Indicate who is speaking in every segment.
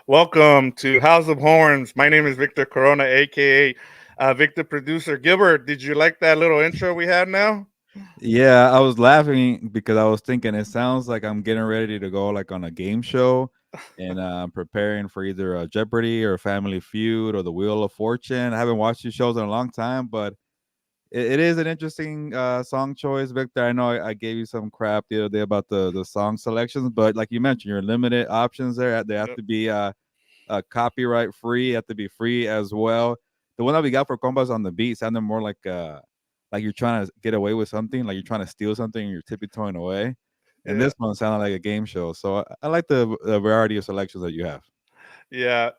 Speaker 1: Welcome to House of Horns. My name is Victor Corona, aka Victor Producer. Gilbert, did you like that little intro we had now?
Speaker 2: Yeah, I was laughing because I was thinking it sounds like I'm getting ready to go like on a game show and I'm preparing for either a Jeopardy or Family Feud or the Wheel of Fortune. I haven't watched these shows in a long time, but it is an interesting song choice, Victor. I know I gave you some crap the other day about the song selections, but like you mentioned, your limited options there. They have
Speaker 1: Yep.
Speaker 2: to be copyright free, have to be free as well. The one that we got for Compas on the beat sounded more like you're trying to get away with something, like you're trying to steal something and you're tiptoeing away. And
Speaker 1: Yeah.
Speaker 2: this one sounded like a game show. So I like the variety of selections that you have.
Speaker 1: Yeah.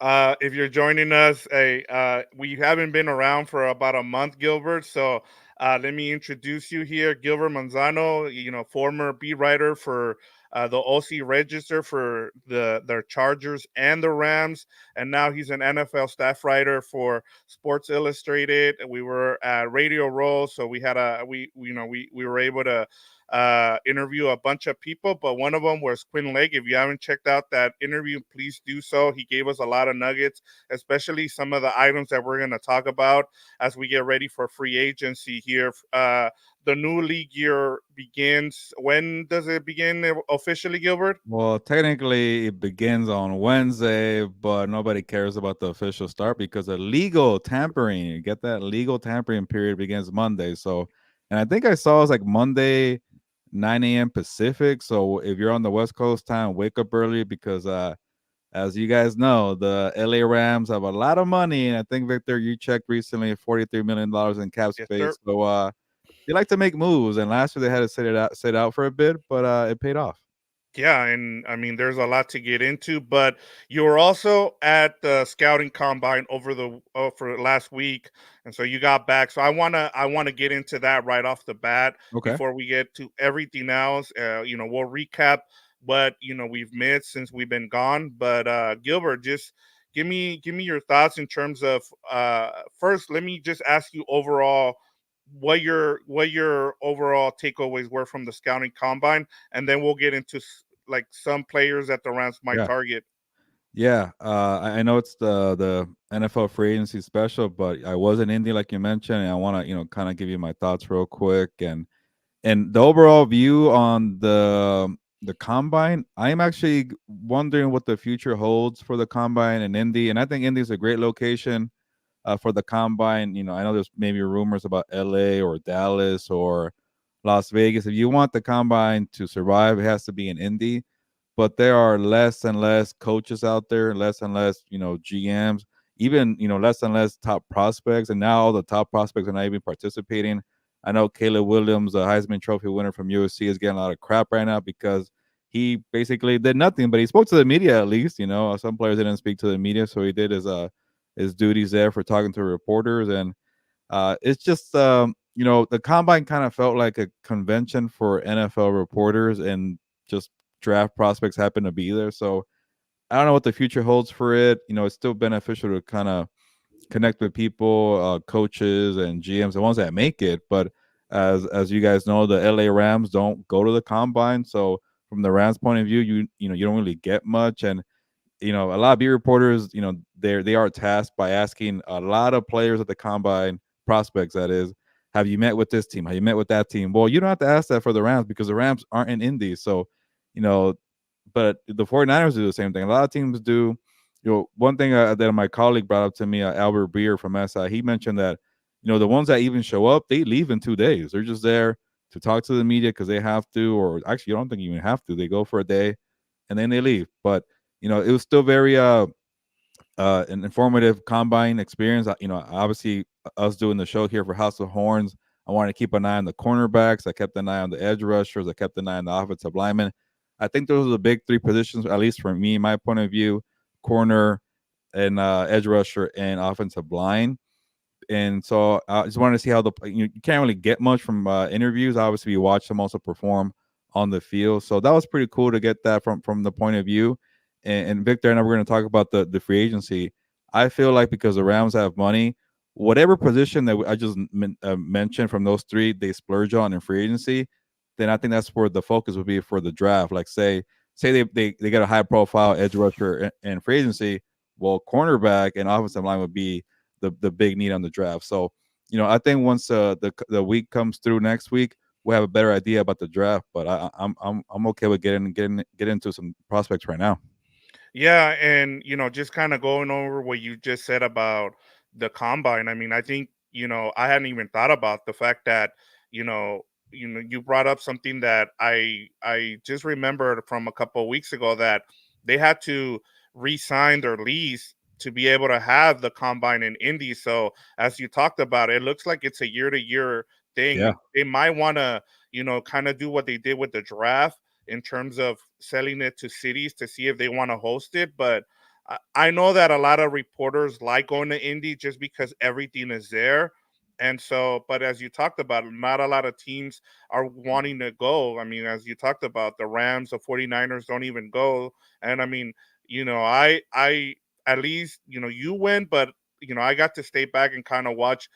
Speaker 1: If you're joining us, we haven't been around for about a month, Gilbert. So let me introduce you here, Gilbert Manzano. Former beat writer for the OC Register for their Chargers and the Rams, and now he's an NFL staff writer for Sports Illustrated. We were at Radio Row, so we had a we were able to interview a bunch of people, but one of them was Quinn Lake. If you haven't checked out that interview, please do so. He gave us a lot of nuggets, especially some of the items that we're going to talk about as we get ready for free agency here. The new league year begins. When does it begin officially, Gilbert?
Speaker 2: Well, technically, it begins on Wednesday, but nobody cares about the official start because the legal tampering, you get that legal tampering period begins Monday. So, and I think I saw it's like Monday, 9 a.m. Pacific. So, if you're on the West Coast time, wake up early because, as you guys know, the LA Rams have a lot of money. And I think, Victor, you checked recently $43 million in cap
Speaker 1: Yes, sir.
Speaker 2: space. So, they like to make moves. And last year they had to sit out for a bit, but it paid off.
Speaker 1: Yeah, and I mean, there's a lot to get into, but you were also at the scouting combine for last week, and so you got back. So I wanna get into that right off the bat
Speaker 2: Okay.
Speaker 1: before we get to everything else. We'll recap what we've missed since we've been gone. But Gilbert, just give me your thoughts in terms of first. Let me just ask you overall what your overall takeaways were from the scouting combine, and then we'll get into like some players that the Rams might
Speaker 2: Yeah.
Speaker 1: target.
Speaker 2: Yeah, I know it's the NFL free agency special, but I was in Indy like you mentioned, and I want to kind of give you my thoughts real quick and the overall view on the combine. I am actually wondering what the future holds for the combine in Indy, and I think Indy is a great location for the combine. I know there's maybe rumors about LA or Dallas or Las Vegas. If you want the combine to survive, it has to be in Indy, but there are less and less coaches out there, less and less, GMs, even, less and less top prospects. And now all the top prospects are not even participating. I know Caleb Williams, a Heisman Trophy winner from USC, is getting a lot of crap right now because he basically did nothing, but he spoke to the media at least. Some players didn't speak to the media, so he did his duties there for talking to reporters. And it's just, the combine kind of felt like a convention for NFL reporters and just draft prospects happen to be there. So I don't know what the future holds for it. It's still beneficial to kind of connect with people, coaches and GMs, the ones that make it. But as you guys know, the LA Rams don't go to the combine. So from the Rams point of view, you don't really get much. And a lot of beat reporters, they are tasked by asking a lot of players at the combine, prospects that is, have you met with this team? Have you met with that team? Well, you don't have to ask that for the Rams because the Rams aren't in Indy. So, you know, but the 49ers do the same thing. A lot of teams do. One thing that my colleague brought up to me, Albert Beer from SI, he mentioned that, the ones that even show up, they leave in 2 days. They're just there to talk to the media because they have to, or actually, I don't think you even have to. They go for a day and then they leave. But it was still very an informative combine experience. Obviously us doing the show here for House of Horns, I wanted to keep an eye on the cornerbacks. I kept an eye on the edge rushers. I kept an eye on the offensive linemen. I think those are the big three positions, at least for me, my point of view: corner and edge rusher and offensive line. And so I just wanted to see how you can't really get much from interviews. Obviously, you watch them also perform on the field, so that was pretty cool to get that from the point of view. And Victor and I were going to talk about the free agency. I feel like because the Rams have money, whatever position that I just mentioned from those three, they splurge on in free agency. Then I think that's where the focus would be for the draft. Like say say they get a high profile edge rusher in free agency, well, cornerback and offensive line would be the big need on the draft. So, I think once the week comes through next week, we'll have a better idea about the draft. But I'm okay with get into some prospects right now.
Speaker 1: Yeah, and just kind of going over what you just said about the combine. I mean, I think I hadn't even thought about the fact that you know you brought up something that I just remembered from a couple of weeks ago, that they had to re-sign their lease to be able to have the combine in Indy. So as you talked about, it looks like it's a year to year thing,
Speaker 2: Yeah,
Speaker 1: and they might want to kind of do what they did with the draft in terms of selling it to cities to see if they want to host it. But I know that a lot of reporters like going to Indy just because everything is there. And so, but as you talked about, not a lot of teams are wanting to go. I mean, as you talked about, the Rams, the 49ers don't even go. And I mean, I at least, you went, but I got to stay back and kind of watch,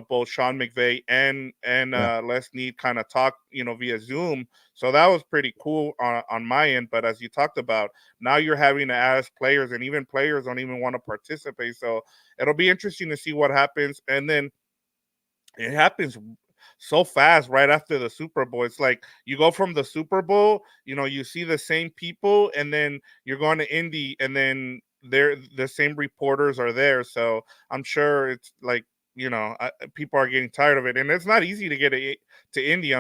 Speaker 1: both Sean McVay and
Speaker 2: yeah.
Speaker 1: Les Need kind of talk, via Zoom. So that was pretty cool on my end. But as you talked about, now you're having to ask players, and even players don't even want to participate. So it'll be interesting to see what happens. And then it happens so fast right after the Super Bowl. It's like you go from the Super Bowl, you see the same people, and then you're going to Indy, and then they're the same reporters are there. So I'm sure it's like people are getting tired of it, and it's not easy to get to Indy.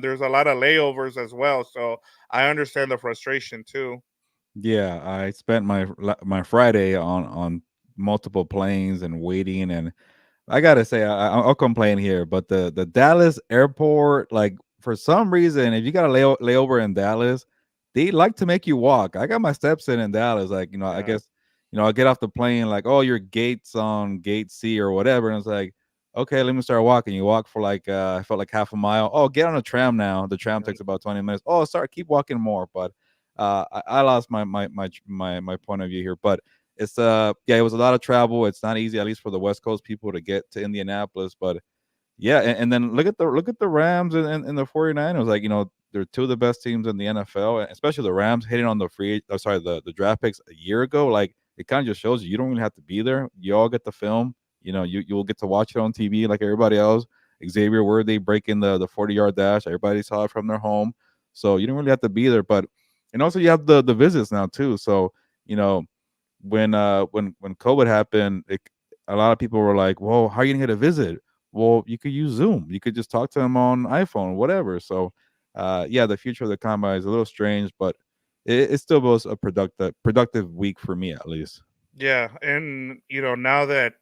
Speaker 1: There's a lot of layovers as well, so I understand the frustration too.
Speaker 2: Yeah, I spent my Friday on multiple planes and waiting, and I gotta say, I'll complain here, but the Dallas airport, like for some reason, if you got a layover in Dallas, they like to make you walk. I got my steps in Dallas, like I
Speaker 1: Yeah,
Speaker 2: guess I get off the plane, like, oh, your gate's on gate C or whatever, and it's like, okay, let me start walking. You walk for like I felt like half a mile. Oh, get on a tram now. The tram
Speaker 1: yeah,
Speaker 2: takes about 20 minutes. Oh, sorry, keep walking more, but I lost my point of view here, but it's yeah, it was a lot of travel. It's not easy, at least for the West Coast people, to get to Indianapolis. But yeah, and then look at the Rams and the 49ers. Like, they're two of the best teams in the NFL, and especially the Rams hitting on the draft picks a year ago. Like, it kind of just shows you don't really have to be there. You all get the film. You'll get to watch it on TV like everybody else. Xavier Worthy breaking the 40-yard dash. Everybody saw it from their home. So you don't really have to be there. But and also you have the visits now too. So, you know, when COVID happened, a lot of people were like, "Well, how are you gonna get a visit?" Well, you could use Zoom. You could just talk to them on iPhone, whatever. So, yeah, the future of the combine is a little strange, but it still was a productive week for me at least.
Speaker 1: yeah. And now that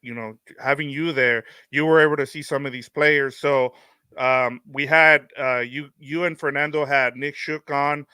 Speaker 1: having you there, you were able to see some of these players. So we had you and Fernando had Nick Shook on.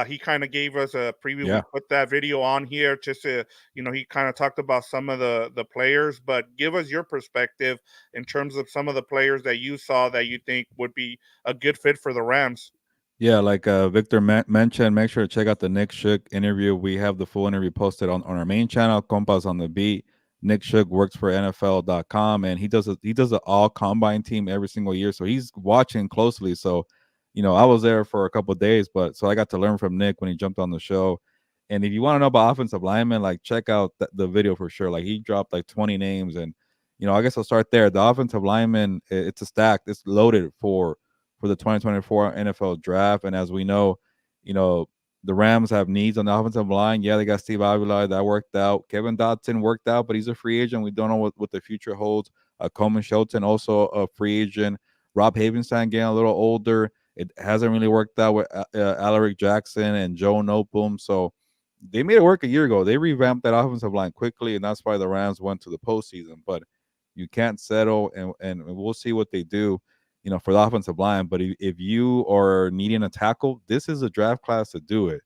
Speaker 1: He kind of gave us a preview. We
Speaker 2: Yeah.
Speaker 1: put that video on here just to he kind of talked about some of the players. But give us your perspective in terms of some of the players that you saw that you think would be a good fit for the Rams.
Speaker 2: Yeah, like Victor mentioned, make sure to check out the Nick Shook interview. We have the full interview posted on our main channel, Compas on the Beat. Nick Shook works for NFL.com, and he does an all combine team every single year. So he's watching closely. So, I was there for a couple of days, but so I got to learn from Nick when he jumped on the show. And if you want to know about offensive linemen, like check out the video for sure. Like he dropped like 20 names, and I guess I'll start there. The offensive lineman, it's a stack. It's loaded for the 2024 NFL draft. And as we know, you know, the Rams have needs on the offensive line. Yeah, they got Steve Avila. That worked out. Kevin Dotson worked out, but he's a free agent. We don't know what the future holds. Coleman Shelton, also a free agent. Rob Havenstein getting a little older. It hasn't really worked out with Alaric Jackson and Joe Noteboom. So they made it work a year ago. They revamped that offensive line quickly, and that's why the Rams went to the postseason. But you can't settle, and we'll see what they do, for the offensive line. But if you are needing a tackle, this is a draft class to do it.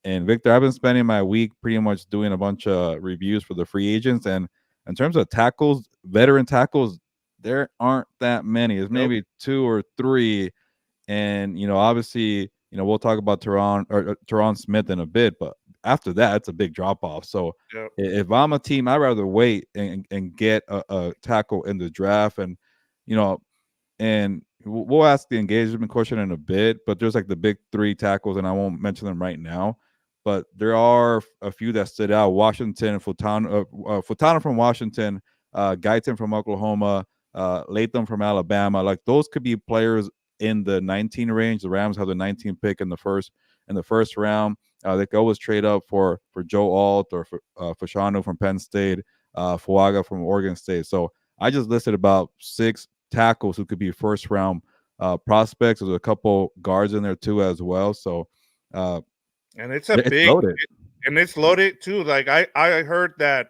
Speaker 2: And Victor, I've been spending my week pretty much doing a bunch of reviews for the free agents. And in terms of tackles, veteran tackles, there aren't that many. There's
Speaker 1: Nope.
Speaker 2: maybe two or three. And obviously, we'll talk about Tyron Smith in a bit, but after that, it's a big drop off. So
Speaker 1: Yep.
Speaker 2: if I'm a team, I'd rather wait and get a tackle in the draft. And you know, and we'll ask the engagement question in a bit, but there's like the big three tackles, and I won't mention them right now. but there are a few that stood out. Washington, Futana from Washington, Guyton from Oklahoma, Latham from Alabama. Like those could be players in the 19 range. The Rams have the 19 pick in the first round. They could always trade up for Joe Alt or for Fashanu from Penn State, Fuaga from Oregon State. So I just listed about 6 tackles who could be first round prospects. There's a couple guards in there too as well. So uh,
Speaker 1: And it's a
Speaker 2: it's
Speaker 1: big,
Speaker 2: loaded.
Speaker 1: and it's loaded too. Like I heard that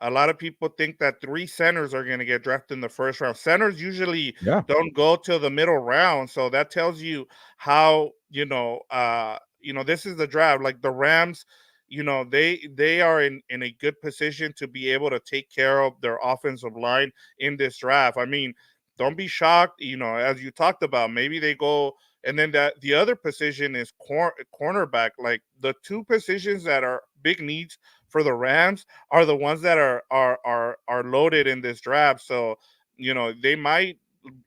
Speaker 1: a lot of people think that 3 centers are going to get drafted in the first round. Centers usually
Speaker 2: Yeah,
Speaker 1: don't go till the middle round, so that tells you how this is the draft. Like the Rams, they are in a good position to be able to take care of their offensive line in this draft. I mean, don't be shocked. As you talked about, maybe they go, and then that the other position is cornerback. Like the two positions that are big needs for the Rams are the ones that are loaded in this draft. So they might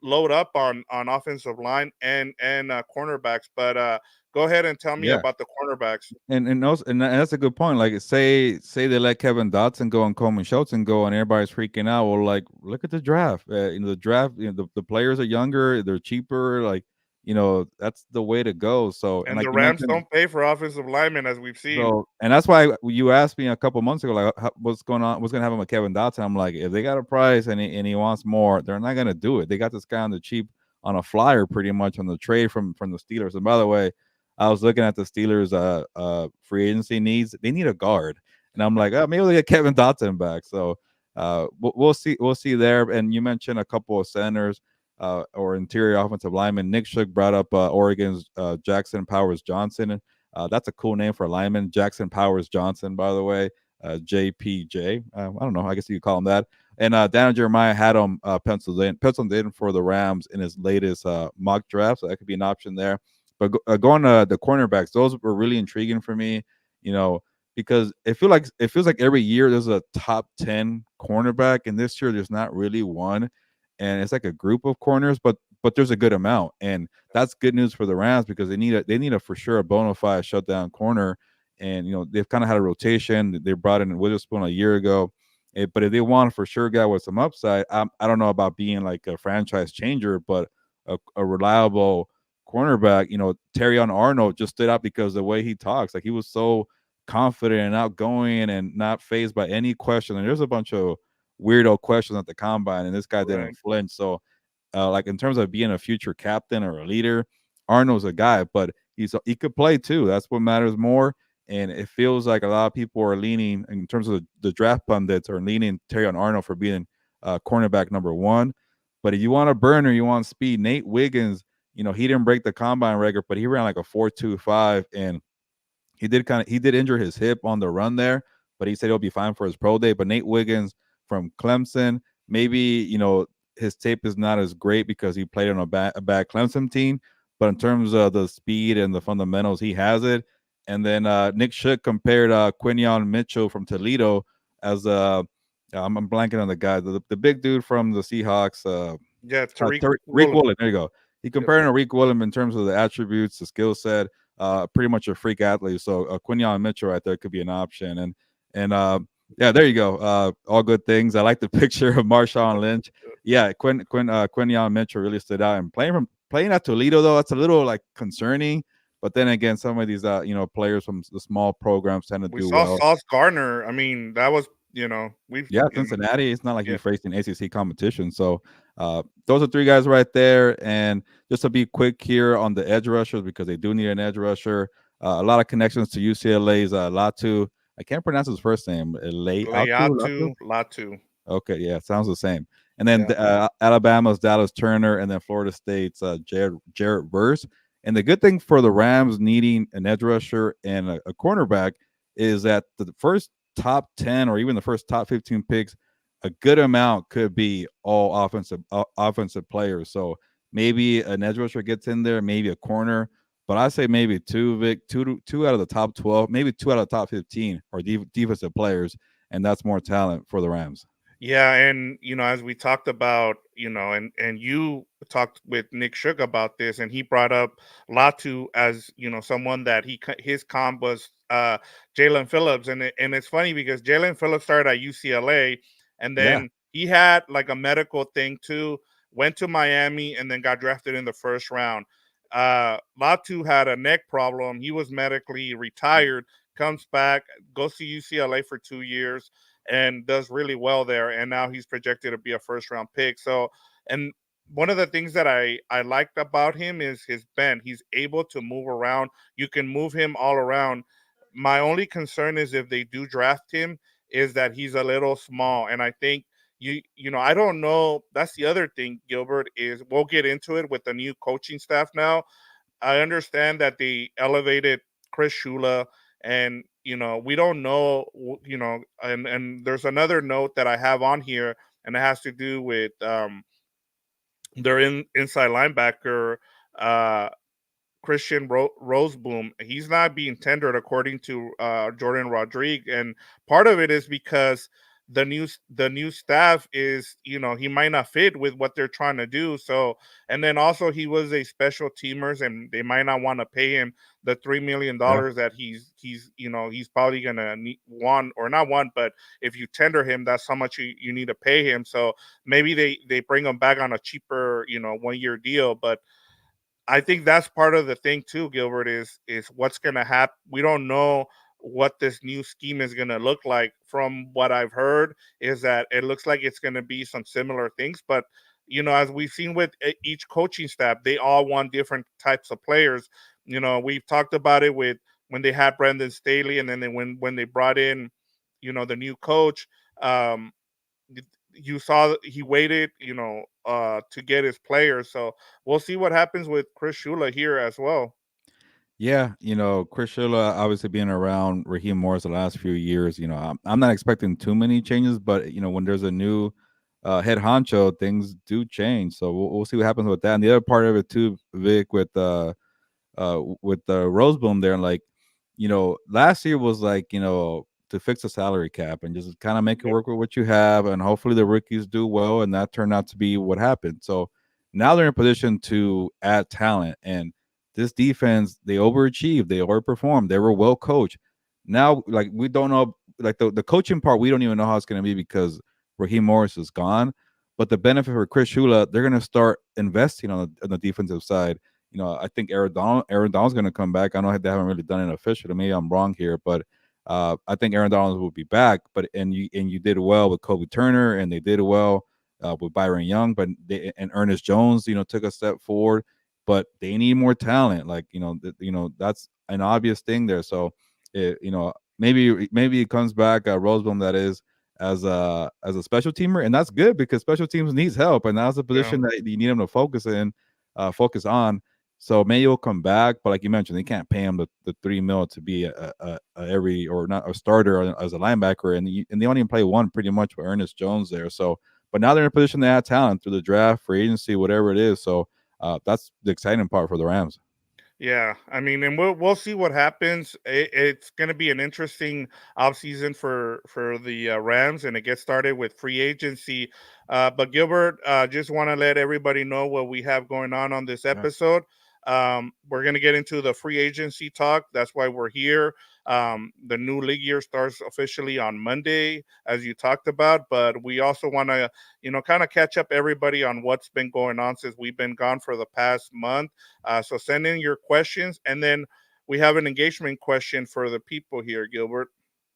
Speaker 1: load up on offensive line and cornerbacks. But go ahead and tell me
Speaker 2: yeah.
Speaker 1: about the cornerbacks.
Speaker 2: And that's a good point. Like say they let Kevin Dotson go and Coleman Shelton go, and everybody's freaking out. Well, like look at the draft. The draft, the players are younger, they're cheaper. Like that's the way to go. So and
Speaker 1: And
Speaker 2: like
Speaker 1: the
Speaker 2: you
Speaker 1: Rams
Speaker 2: mentioned,
Speaker 1: don't pay for offensive linemen, as we've seen.
Speaker 2: so and that's why you asked me a couple months ago, like what's going on, what's gonna happen with Kevin Dotson. I'm like, if they got a price and he wants more, they're not gonna do it. They got this guy on the cheap on a flyer, pretty much on the trade from the Steelers. And by the way, I was looking at the Steelers free agency needs. They need a guard, and I'm like, oh, maybe they get Kevin Dotson back. So we'll see. We'll see there. And you mentioned a couple of centers. Or interior offensive lineman. Nick Shook brought up Oregon's Jackson Powers Johnson. That's a cool name for a lineman. Jackson Powers Johnson, by the way. JPJ. I don't know. I guess you could call him that. And Daniel Jeremiah had him penciled in for the Rams in his latest mock draft. So that could be an option there. But going to the cornerbacks, those were really intriguing for me, you know, because it feels like every year there's a top 10 cornerback, and this year there's not really one. And it's like a group of corners, but there's a good amount. And that's good news for the Rams because they need a for sure a bona fide shutdown corner. And they've kind of had a rotation. They brought in Witherspoon a year ago, but if they want a for sure guy with some upside, I don't know about being like a franchise changer, but a reliable cornerback. Terrion Arnold just stood out because the way he talks, like he was so confident and outgoing and not phased by any question. And there's a bunch of weirdo questions at the combine, and this guy
Speaker 1: Right.
Speaker 2: didn't flinch. So like in terms of being a future captain or a leader, Arnold's a guy, but he could play too. That's what matters more. And it feels like a lot of people are leaning in terms of the draft pundits are leaning Terry on Arnold for being cornerback number one. But if you want a burner, you want speed. Nate Wiggins, he didn't break the combine record, but he ran like a 4.25, and he did injure his hip on the run there, but he said he'll be fine for his pro day. But Nate Wiggins from Clemson, maybe his tape is not as great because he played on a bad Clemson team, but in terms of the speed and the fundamentals, he has it. And then Nick Shook compared Quinion Mitchell from Toledo as I'm blanking on the guy, the big dude from the Seahawks.
Speaker 1: Yeah, Tariq
Speaker 2: Reek
Speaker 1: Woolen.
Speaker 2: Woolen. There you go. He
Speaker 1: Yep.
Speaker 2: compared him to Reek Woolen in terms of the attributes, the skill set. Pretty much a freak athlete. So Quinion Mitchell right there could be an option. And yeah, there you go. All good things. I like the picture of Marshawn Lynch. Yeah, Quinion Mitchell really stood out. And playing at Toledo though, that's a little like concerning. But then again, some of these players from the small programs tend to
Speaker 1: We
Speaker 2: do
Speaker 1: saw
Speaker 2: well.
Speaker 1: Sauce Gardner. I mean, that was we've
Speaker 2: Yeah, Cincinnati. It's not like
Speaker 1: yeah.
Speaker 2: he's facing ACC competition. So those are 3 guys right there. And just to be quick here on the edge rushers, because they do need an edge rusher. A lot of connections to UCLA's Latu. I can't pronounce his first name. Latu.
Speaker 1: Latu.
Speaker 2: Okay, yeah, sounds the same. And then
Speaker 1: Yeah.
Speaker 2: Alabama's Dallas Turner, and then Florida State's Jarrett Verse. And the good thing for the Rams needing an edge rusher and a cornerback is that the first top 10 or even the first top 15 picks, a good amount could be all offensive players. So maybe an edge rusher gets in there, maybe a corner, but I say maybe two out of the top 12, maybe 2 out of the top 15 are defensive players, and that's more talent for the Rams.
Speaker 1: Yeah, and as we talked about, and you talked with Nick Shook about this, and he brought up Latu as someone that his comp was Jalen Phillips, and it's funny because Jalen Phillips started at UCLA, and
Speaker 2: Yeah,
Speaker 1: then he had like a medical thing too, went to Miami, and then got drafted in the first round. Latu had a neck problem. He was medically retired, comes back, goes to UCLA for 2 years and does really well there. And now he's projected to be a first round pick. So, and one of the things that I liked about him is his bend. He's able to move around. You can move him all around. My only concern is if they do draft him, is that he's a little small. And I think I don't know. That's the other thing, Gilbert, is we'll get into it with the new coaching staff now. I understand that they elevated Chris Shula, and we don't know, and there's another note that I have on here, and it has to do with their inside linebacker, uh, Christian Roseboom. He's not being tendered according to Jordan Rodriguez, and part of it is because the new staff is he might not fit with what they're trying to do. So, and then also he was a special teamers, and they might not want to pay him the
Speaker 2: yeah.
Speaker 1: $3 million that he's probably gonna want, or not want, but if you tender him, that's how much you need to pay him. So maybe they bring him back on a cheaper 1 year deal, but I think that's part of the thing too, Gilbert, is what's gonna happen. We don't know what this new scheme is gonna look like. From what I've heard, is that it looks like it's gonna be some similar things, but as we've seen with each coaching staff, they all want different types of players. We've talked about it with when they had Brendan Staley, and then when they brought in, the new coach. Um, you saw that he waited, to get his players. So we'll see what happens with Chris Shula here as well.
Speaker 2: Yeah, Chris Shula obviously being around Raheem Morris the last few years, I'm not expecting too many changes, but when there's a new head honcho, things do change. So we'll see what happens with that. And the other part of it too, Vic, with the Roseboom there, like, last year was like, to fix the salary cap and just kind of make it
Speaker 1: Yep.
Speaker 2: work with what you have, and hopefully the rookies do well, and that turned out to be what happened. So now they're in a position to add talent, and this defense, they overachieved, they overperformed, they were well coached. Now, like, we don't know, like, the coaching part, we don't even know how it's going to be because Raheem Morris is gone. But the benefit for Chris Shula, they're going to start investing on the defensive side. I think Aaron Donald's going to come back. I know they haven't really done it officially. Maybe I'm wrong here, but I think Aaron Donald will be back. But and you did well with Kobe Turner, and they did well with Byron Young, but and Ernest Jones, took a step forward. But they need more talent. Like, that's an obvious thing there. So, maybe it comes back Rosebum, that is, as a special teamer, and that's good because special teams needs help, and that's a
Speaker 1: Yeah.
Speaker 2: position that you need them to focus on. So maybe he'll come back, but like you mentioned, they can't pay him the 3 mil to be a every, or not, a starter as a linebacker, and they only play one pretty much with Ernest Jones there. So, but now they're in a position to add talent through the draft, free agency, whatever it is. So that's the exciting part for the Rams.
Speaker 1: Yeah, I mean, and we'll see what happens. It's going to be an interesting offseason for the Rams, and it gets started with free agency. But Gilbert, just want to let everybody know what we have going on this
Speaker 2: Yeah.
Speaker 1: episode. We're going to get into the free agency talk. That's why we're here. The new league year starts officially on Monday, as you talked about. But we also want to, kind of catch up everybody on what's been going on since we've been gone for the past month. So send in your questions, and then we have an engagement question for the people here, Gilbert.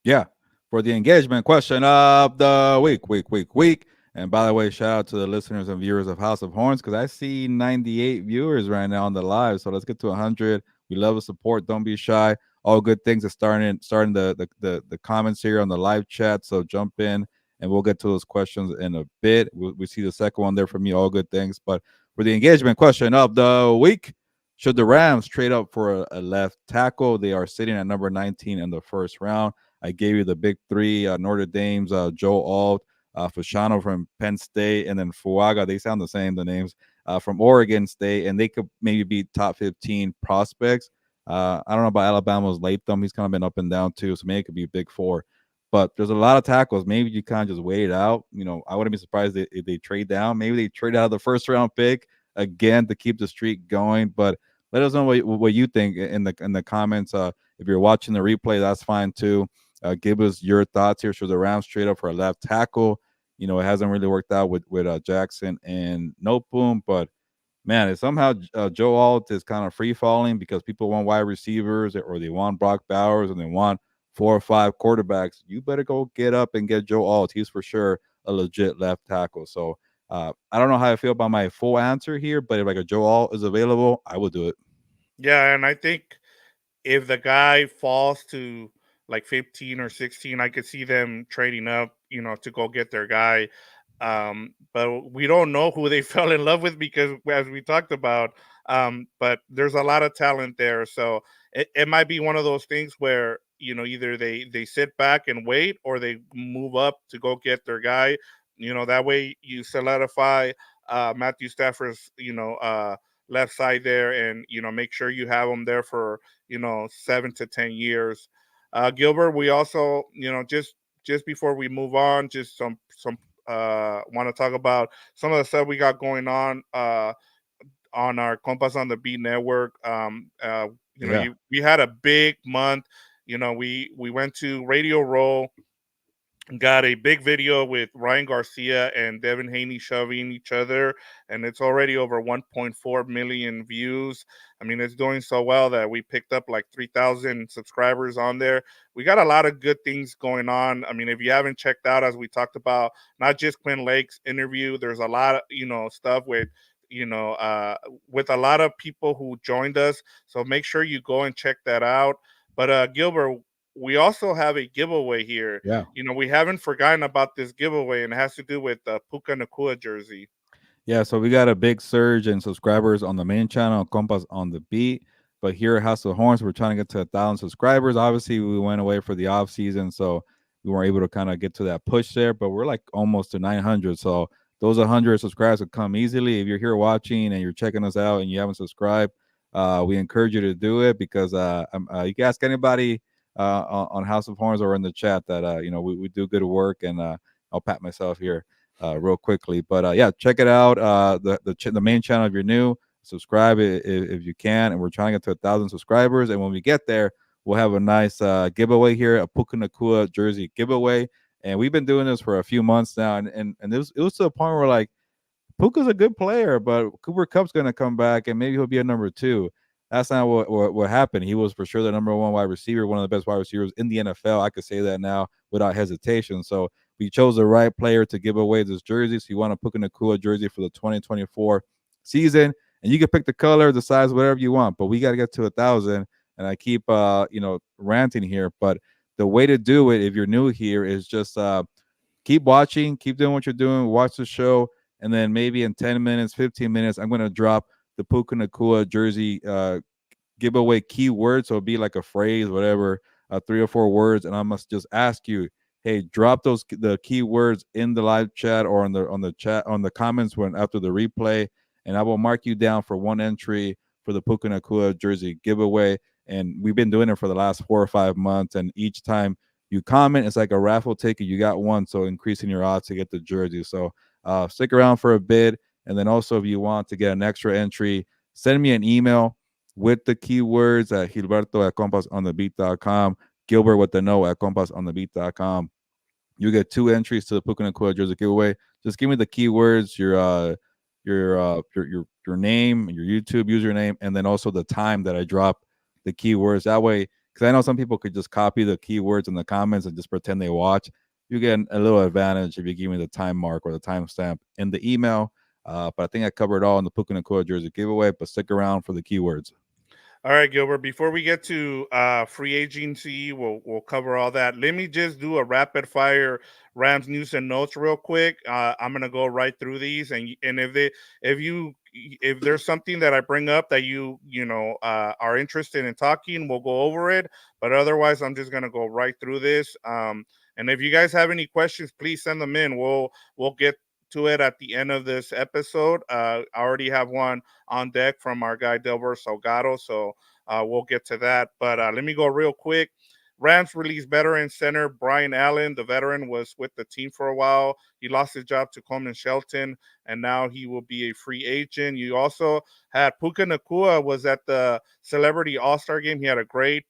Speaker 2: Yeah. For the engagement question of the week. And by the way, shout out to the listeners and viewers of House of Horns, because I see 98 viewers right now on the live. So let's get to 100. We love the support. Don't be shy. All good things are starting the comments here on the live chat. So jump in, and we'll get to those questions in a bit. We see the second one there from me. All good things. But for the engagement question of the week, should the Rams trade up for a left tackle? They are sitting at number 19 in the first round. I gave you the big three: Notre Dame's Joe Alt, Fasciano from Penn State, and then Fuaga. They sound the same, the names, from Oregon State, and they could maybe be top 15 prospects. I don't know about Alabama's Latham. He's kind of been up and down too, so maybe it could be big four. But there's a lot of tackles. Maybe you kind of just wait it out. I wouldn't be surprised if they trade down. Maybe they trade out of the first round pick again to keep the streak going. But let us know what you think in the comments. If you're watching the replay, that's fine too. Give us your thoughts here. Should the Rams trade up for a left tackle? It hasn't really worked out with Jackson and Noteboom, but man, if somehow Joe Alt is kind of free falling because people want wide receivers or they want Brock Bowers and they want 4 or 5 quarterbacks, you better go get up and get Joe Alt. He's for sure a legit left tackle. So I don't know how I feel about my full answer here, but if like a Joe Alt is available, I will do it.
Speaker 1: Yeah, and I think if the guy falls to like 15 or 16, I could see them trading up, to go get their guy. But we don't know who they fell in love with because, as we talked about, but there's a lot of talent there. So it might be one of those things where, either they sit back and wait or they move up to go get their guy. That way you solidify Matthew Stafford's, left side there, and make sure you have him there for 7 to 10 years. Gilbert, we also, just before we move on, just some want to talk about some of the stuff we got going on our Compas on the Beat network.
Speaker 2: Yeah.
Speaker 1: We had a big month. We went to Radio Row, got a big video with Ryan Garcia and Devin Haney shoving each other, and it's already over 1.4 million views. I mean, it's doing so well that we picked up like 3,000 subscribers on there. We got a lot of good things going on. I mean, if you haven't checked out, as we talked about, not just Quinn Lake's interview, there's a lot of stuff with a lot of people who joined us. So make sure you go and check that out. But Gilbert, we also have a giveaway here.
Speaker 2: Yeah.
Speaker 1: We haven't forgotten about this giveaway, and it has to do with the Puka Nakua jersey.
Speaker 2: Yeah, so we got a big surge in subscribers on the main channel, Compas on the Beat. But here at House of Horns, we're trying to get to 1,000 subscribers. Obviously, we went away for the off season, so we weren't able to kind of get to that push there. But we're like almost to 900, so those 100 subscribers will come easily. If you're here watching and you're checking us out and you haven't subscribed, we encourage you to do it because you can ask anybody on House of Horns or in the chat that we do good work, and I'll pat myself here real quickly. But yeah, check it out. The main channel if you're new, subscribe if you can. And we're trying to get to 1,000 subscribers. And when we get there, we'll have a nice giveaway here, a Puka Nakua jersey giveaway. And we've been doing this for a few months now, and it was to the point where like Puka's a good player, but Cooper Cup's going to come back and maybe he'll be a number 2. That's not what happened. He was for sure the number 1 wide receiver, one of the best wide receivers in the NFL. I could say that now without hesitation. So we chose the right player to give away this jersey. So you want to put in a cool jersey for the 2024 season, and you can pick the color, the size, whatever you want. But we got to get to 1,000. And I keep ranting here, but the way to do it, if you're new here, is just keep watching, keep doing what you're doing, watch the show, and then maybe in 10 minutes, 15 minutes, I'm going to drop the Puka Nakua jersey giveaway keyword. So it'll be like a phrase, whatever, 3 or 4 words. And I must just ask you, hey, drop the keywords in the live chat or on the chat, on the comments when after the replay. And I will mark you down for 1 entry for the Puka Nakua jersey giveaway. And we've been doing it for the last 4 or 5 months. And each time you comment, it's like a raffle ticket. You got one. So increasing your odds to get the jersey. So stick around for a bit. And then also, if you want to get an extra entry, send me an email with the keywords at Gilberto at compasonthebeat.com, Gilbert with the no at compasonthebeat.com. You get 2 entries to the Puka Nakua jersey giveaway. Just give me the keywords, your name, your YouTube username, and then also the time that I drop the keywords. That way, because I know some people could just copy the keywords in the comments and just pretend they watch. You get a little advantage if you give me the time mark or the timestamp in the email. But I think I covered it all in the Puka Nakua jersey giveaway. But stick around for the keywords.
Speaker 1: All right, Gilbert. Before we get to free agency, we'll cover all that. Let me just do a rapid fire Rams news and notes real quick. I'm gonna go right through these, and if there's something that I bring up that are interested in talking, we'll go over it. But otherwise, I'm just gonna go right through this. And if you guys have any questions, please send them in. We'll get to it at the end of this episode. I already have one on deck from our guy Delbert Salgado, so we'll get to that. But let me go real quick. Rams released veteran center Brian Allen. The veteran was with the team for a while. He lost his job to Coleman Shelton, and now he will be a free agent. You also had Puka Nakua was at the Celebrity All Star game. He had a great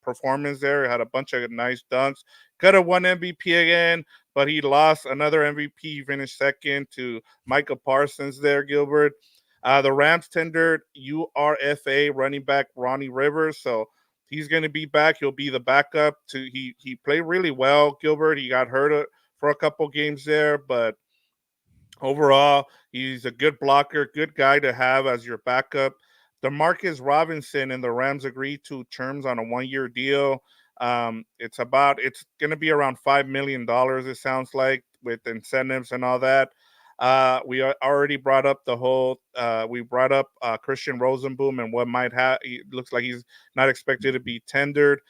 Speaker 1: performance there. He had a bunch of nice dunks. Could have won MVP again, but he lost another MVP. He finished second to Micah Parsons there, Gilbert. The Rams tendered URFA running back Ronnie Rivers, so he's going to be back. He'll be the backup. To he played really well, Gilbert. He got hurt for a couple games there, but overall, he's a good blocker, good guy to have as your backup. Demarcus Robinson and the Rams agreed to terms on a 1 year deal. It's going to be around $5 million. It sounds like with incentives and all that. We already brought up the whole. We brought up Christian Rosenboom and what might have. It looks like he's not expected to be tendered.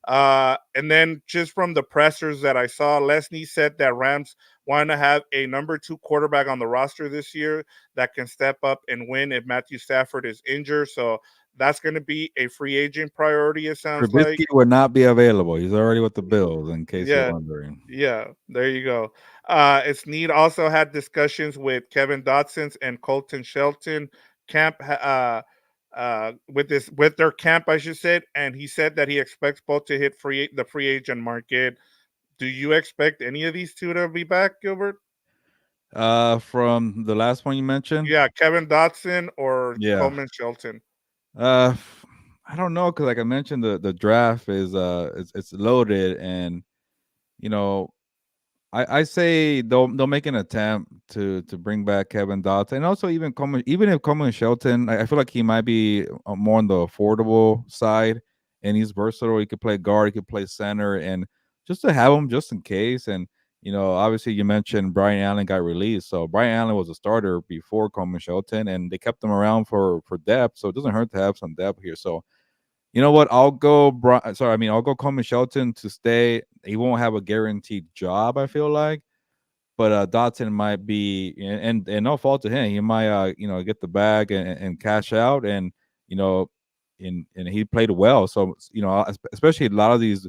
Speaker 1: And then just from the pressers that I saw, Leslie said that Rams want to have a number two quarterback on the roster this year that can step up and win if Matthew Stafford is injured. So that's going to be a free agent priority, it sounds like.
Speaker 2: Trubisky would not be available. He's already with the Bills, in case you're
Speaker 1: Yeah,
Speaker 2: wondering.
Speaker 1: yeah, there you go. Sneed also had discussions with Kevin Dotson's and Colton Shelton camp with their camp, I should say, and he said that he expects both to hit the free agent market. Do you expect any of these two to be back, Gilbert?
Speaker 2: From the last one you mentioned,
Speaker 1: Yeah, Kevin Dotson or
Speaker 2: yeah.
Speaker 1: Coleman Shelton.
Speaker 2: Uh, I don't know because, like I mentioned, the draft is it's loaded, and you know I say they'll make an attempt to bring back Kevin Dotson, and also even if Coleman Shelton, I feel like he might be more on the affordable side, and he's versatile. He could play guard, he could play center, and just to have him just in case. And obviously you mentioned Brian Allen got released, so Brian Allen was a starter before Coleman Shelton, and they kept him around for depth, so it doesn't hurt to have some depth here. So you know what? I'll go Coleman Shelton to stay. He won't have a guaranteed job, I feel like, but Dotson might be, and no fault to him. He might, get the bag and cash out, and you know, and he played well. So especially a lot of these,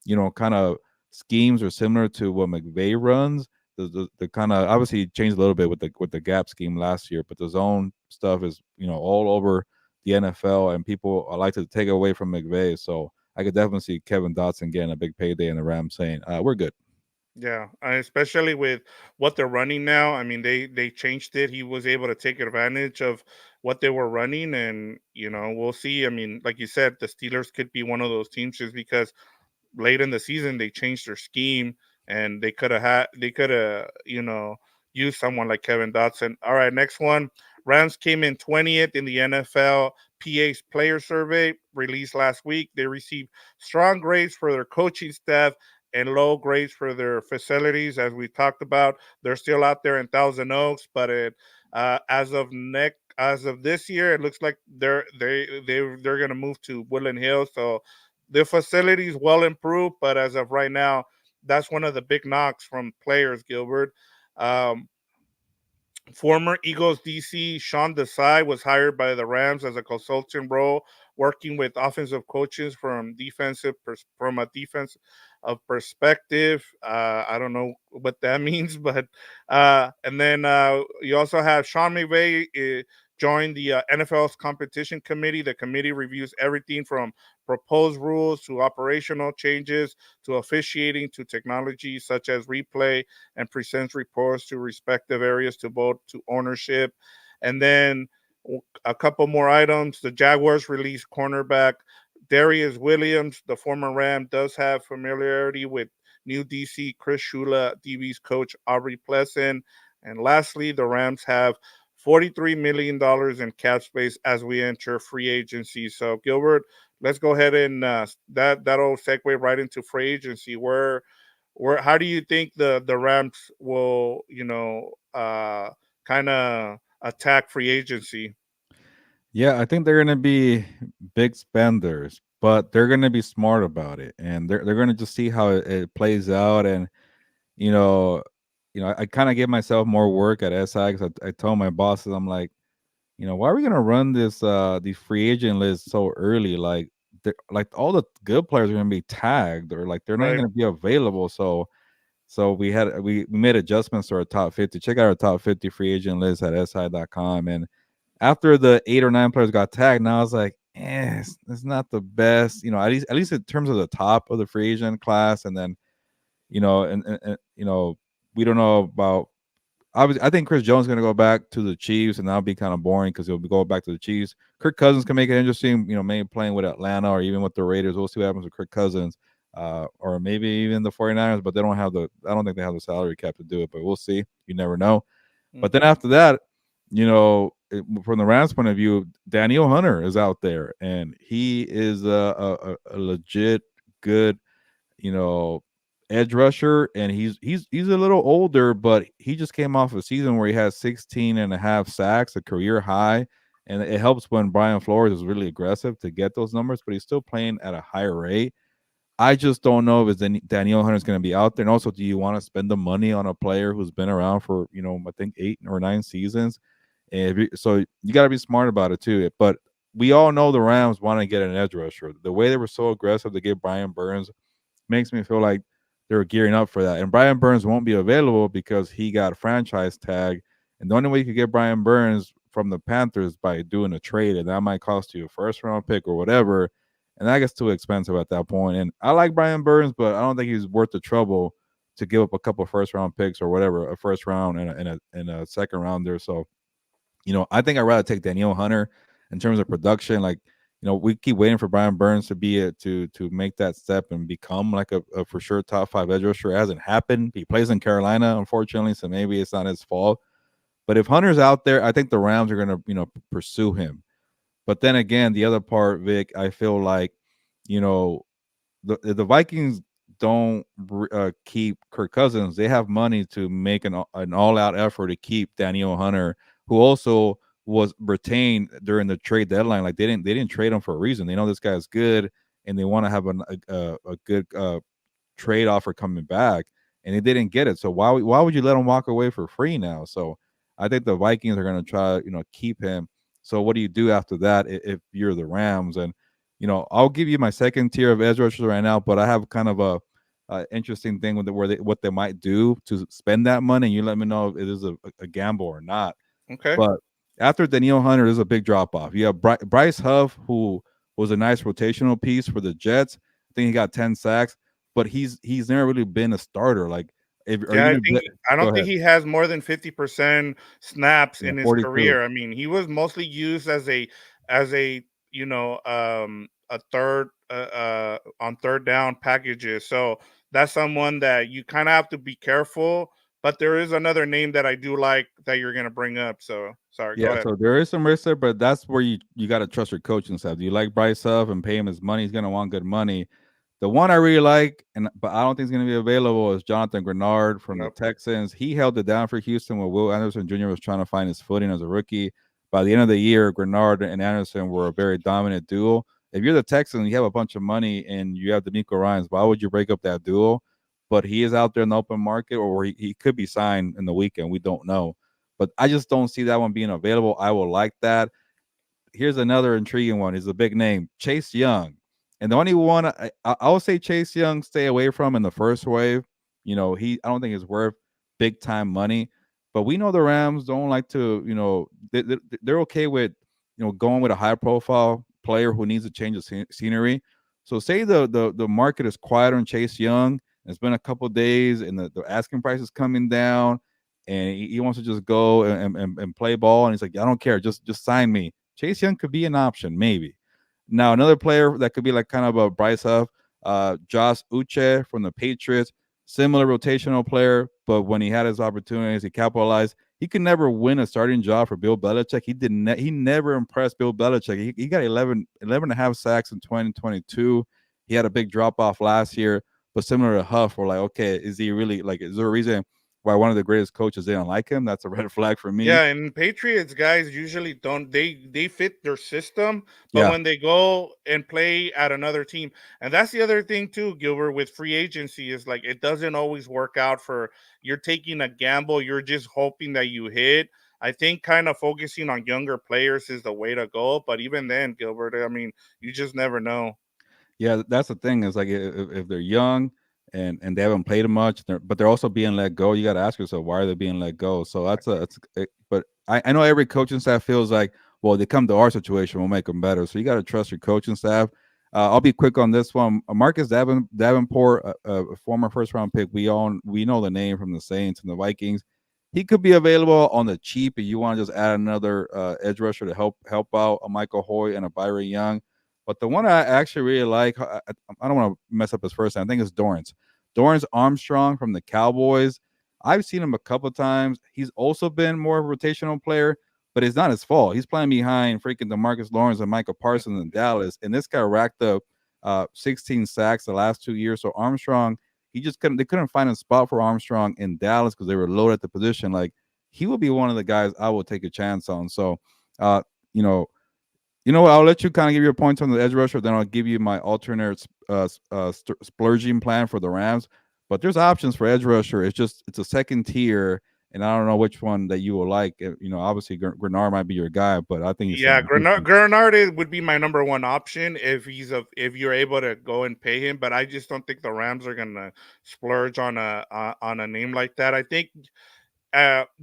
Speaker 2: kind of schemes are similar to what McVay runs. The kind of obviously changed a little bit with the gap scheme last year, but the zone stuff is all over the NFL, and people like to take it away from McVay. So I could definitely see Kevin Dotson getting a big payday in the Rams saying, "We're good."
Speaker 1: Yeah, especially with what they're running now. I mean, they changed it. He was able to take advantage of what they were running, and we'll see. I mean, like you said, the Steelers could be one of those teams just because late in the season they changed their scheme and they could have used someone like Kevin Dotson. All right, next one. Rams came in 20th in the NFL PA's player survey released last week. They received strong grades for their coaching staff and low grades for their facilities. As we talked about, they're still out there in Thousand Oaks, but as of this year, it looks like they're gonna move to Woodland Hills. So the facility is well improved, but as of right now, that's one of the big knocks from players, Gilbert. Um, Former Eagles DC Sean Desai was hired by the Rams as a consultant role, working with offensive coaches from a defensive perspective. I don't know what that means, but and then you also have Sean McVay joined the NFL's competition committee. The committee reviews everything from proposed rules to operational changes to officiating to technology such as replay, and presents reports to respective areas to vote to ownership. And then a couple more items. The Jaguars released cornerback Darius Williams. The former Ram does have familiarity with new DC Chris Shula, DB's coach Aubrey Pleasant. And lastly, the Rams have $43 million in cap space as we enter free agency. So Gilbert, let's go ahead and that'll segue right into free agency. Where how do you think the Rams will kind of attack free agency?
Speaker 2: Yeah, I think they're gonna be big spenders, but they're gonna be smart about it, and they're gonna just see how it plays out. And you know, I kind of gave myself more work at SI because I told my bosses, I'm like, why are we gonna run this the free agent list so early? Like, like all the good players are going to be tagged or like they're not
Speaker 1: Right.
Speaker 2: going to be available. So we made adjustments to our top 50. Check out our top 50 free agent list at si.com. And after the 8 or 9 players got tagged, now I was like, it's not the best, at least in terms of the top of the free agent class. And then, and we don't know about. I think Chris Jones is going to go back to the Chiefs, and that'll be kind of boring because he'll be going back to the Chiefs. Kirk Cousins can make it interesting, maybe playing with Atlanta or even with the Raiders. We'll see what happens with Kirk Cousins, or maybe even the 49ers, but I don't think they have the salary cap to do it, but we'll see. You never know. But then
Speaker 1: Hmm.
Speaker 2: after that, from the Rams' point of view, Danielle Hunter is out there, and he is a legit good you know, edge rusher, and he's a little older, but he just came off a season where he had 16 and a half sacks, a career high, and it helps when Brian Flores is really aggressive to get those numbers, but he's still playing at a higher rate. I just don't know if Danielle Hunter is going to be out there. And also, do you want to spend the money on a player who's been around for, I think 8 or 9 seasons? And so you got to be smart about it too. But we all know the Rams want to get an edge rusher. The way they were so aggressive to get Brian Burns makes me feel like they're gearing up for that. And Brian Burns won't be available because he got a franchise tag. And the only way you could get Brian Burns from the Panthers by doing a trade, and that might cost you a first round pick or whatever. And that gets too expensive at that point. And I like Brian Burns, but I don't think he's worth the trouble to give up a couple first round picks or whatever, a first round and a second rounder. So I think I'd rather take Danielle Hunter in terms of production. Like, we keep waiting for Brian Burns to be to make that step and become like a for sure top 5 edge rusher. It hasn't happened. He plays in Carolina, unfortunately, so maybe it's not his fault. But if Hunter's out there, I think the Rams are gonna, pursue him. But then again, the other part, Vic, I feel like, you know, the Vikings don't keep Kirk Cousins. They have money to make an all out effort to keep Daniel Hunter, who also was retained during the trade deadline. Like they didn't trade him for a reason. They know this guy is good, and they want to have a good trade offer coming back, and they didn't get it. So why would you let him walk away for free now? So I think the Vikings are going to try keep him. So what do you do after that if you're the Rams? And I'll give you my second tier of edge rushers right now, but I have kind of a interesting thing with what they might do to spend that money. And you let me know if it is a gamble or not.
Speaker 1: Okay.
Speaker 2: But after Danielle Hunter, there's a big drop off. You have Bryce Huff, who was a nice rotational piece for the Jets. I think he got 10 sacks, but he's never really been a starter. Like, are
Speaker 1: Yeah,
Speaker 2: you
Speaker 1: I
Speaker 2: gonna
Speaker 1: think I
Speaker 2: go
Speaker 1: don't think
Speaker 2: ahead?
Speaker 1: he has more than 50% snaps
Speaker 2: Yeah,
Speaker 1: in his
Speaker 2: 42.
Speaker 1: career. I mean, he was mostly used as a a third on third down packages. So that's someone that you kind of have to be careful. But there is another name that I do like that you're gonna bring up. So sorry, go
Speaker 2: Yeah,
Speaker 1: ahead.
Speaker 2: so there is some risk there, but that's where you got to trust your coaching staff. Do you like Bryce Huff and pay him his money? He's gonna want good money. The one I really like, but I don't think he's going to be available, is Jonathan Grenard from the
Speaker 1: Nope.
Speaker 2: Texans. He held it down for Houston when Will Anderson Jr. was trying to find his footing as a rookie. By the end of the year, Grenard and Anderson were a very dominant duo. If you're the Texans, you have a bunch of money and you have D'Amico Ryans, why would you break up that duo? But he is out there in the open market, or he could be signed in the weekend. We don't know. But I just don't see that one being available. I will like that. Here's another intriguing one. He's a big name, Chase Young. And the only one I would say Chase Young stay away from in the first wave. I don't think it's worth big time money. But we know the Rams don't like to, they're okay with, going with a high profile player who needs to change the scenery. So say the market is quiet on Chase Young. It's been a couple days, and the asking price is coming down, and he wants to just go and play ball. And he's like, I don't care, just sign me. Chase Young could be an option, maybe. Now, another player that could be like kind of a Bryce Huff, Josh Uche from the Patriots, similar rotational player, but when he had his opportunities, he capitalized. He could never win a starting job for Bill Belichick. He never impressed Bill Belichick. He got 11 and a half sacks in 2022. He had a big drop off last year, but similar to Huff, we're like, okay, is he really like? Is there a reason why one of the greatest coaches didn't like him? That's a red flag for me.
Speaker 1: Yeah, and Patriots guys usually don't they fit their system, but
Speaker 2: Yeah,
Speaker 1: when they go and play at another team, and that's the other thing too, Gilbert, with free agency is like it doesn't always work out for you're taking a gamble, you're just hoping that you hit. I think kind of focusing on younger players is the way to go, but even then, Gilbert, I mean, you just never know.
Speaker 2: Yeah, that's the thing is like if they're young and they haven't played much, but they're also being let go. You got to ask yourself why are they being let go. So but I know every coaching staff feels like, well, they come to our situation, we'll make them better. So you got to trust your coaching staff. I'll be quick on this one. Marcus Davenport, a former first round pick, we know the name from the Saints and the Vikings. He could be available on the cheap if you want to just add another edge rusher to help out a Michael Hoy and a Byron Young. But the one I actually really like, I don't want to mess up his first name. I think it's Dorrance Armstrong from the Cowboys. I've seen him a couple times. He's also been more of a rotational player, but it's not his fault. He's playing behind freaking DeMarcus Lawrence and Michael Parsons in Dallas, and this guy racked up 16 sacks the last 2 years. So Armstrong, he just couldn't. They couldn't find a spot for Armstrong in Dallas because they were low at the position. Like he would be one of the guys I would take a chance on. So, uh, you know, what? I'll let you kind of give your points on the edge rusher. Then I'll give you my alternate splurging plan for the Rams. But there's options for edge rusher. It's a second tier, and I don't know which one that you will like. Obviously Grenard might be your guy, but I think he's
Speaker 1: Yeah, Grenard would be my number one option if you're able to go and pay him. But I just don't think the Rams are gonna splurge on a name like that. I think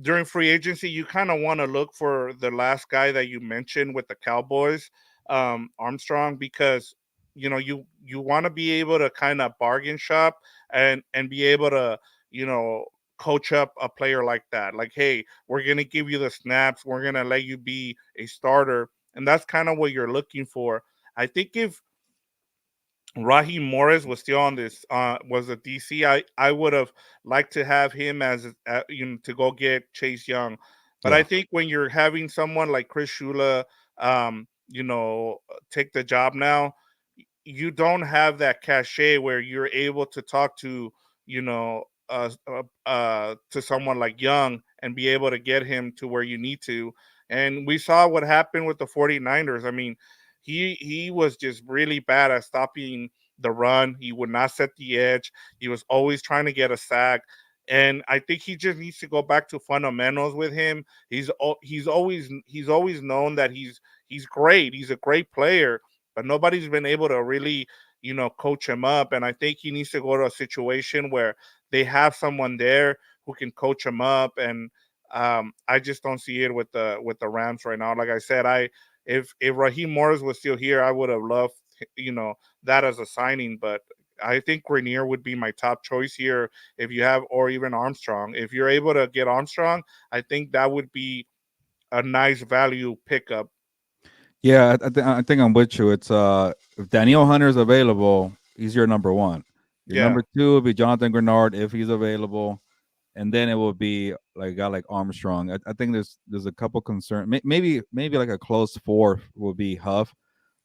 Speaker 1: during free agency, you kind of want to look for the last guy that you mentioned with the Cowboys, Armstrong, because you want to be able to kind of bargain shop and be able to you know coach up a player like that. Like, hey, we're gonna give you the snaps, we're gonna let you be a starter, and that's kind of what you're looking for. I think if Raheem Morris was still on this was a DC. I would have liked to have him as to go get Chase Young, but I
Speaker 2: Yeah.
Speaker 1: think when you're having someone like Chris Shula, take the job now, you don't have that cachet where you're able to talk to you know to someone like Young and be able to get him to where you need to. And we saw what happened with the 49ers. I mean, he was just really bad at stopping the run. He would not set the edge. He was always trying to get a sack. And I think he just needs to go back to fundamentals with him. He's always known that he's great. He's a great player, but nobody's been able to really coach him up. And I think he needs to go to a situation where they have someone there who can coach him up. And I just don't see it with the Rams right now. Like I said, I if Raheem Morris was still here, I would have loved you know that as a signing. But I think Grenier would be my top choice here if you have, or even Armstrong. If you're able to get Armstrong, I think that would be a nice value pickup.
Speaker 2: Yeah, I think I'm with you. It's if Danielle Hunter is available, he's your number one. Your
Speaker 1: Yeah.
Speaker 2: number two would be Jonathan Grenard if he's available, and then it will be like a guy like Armstrong. I think there's a couple concern. Maybe like a close fourth will be Huff,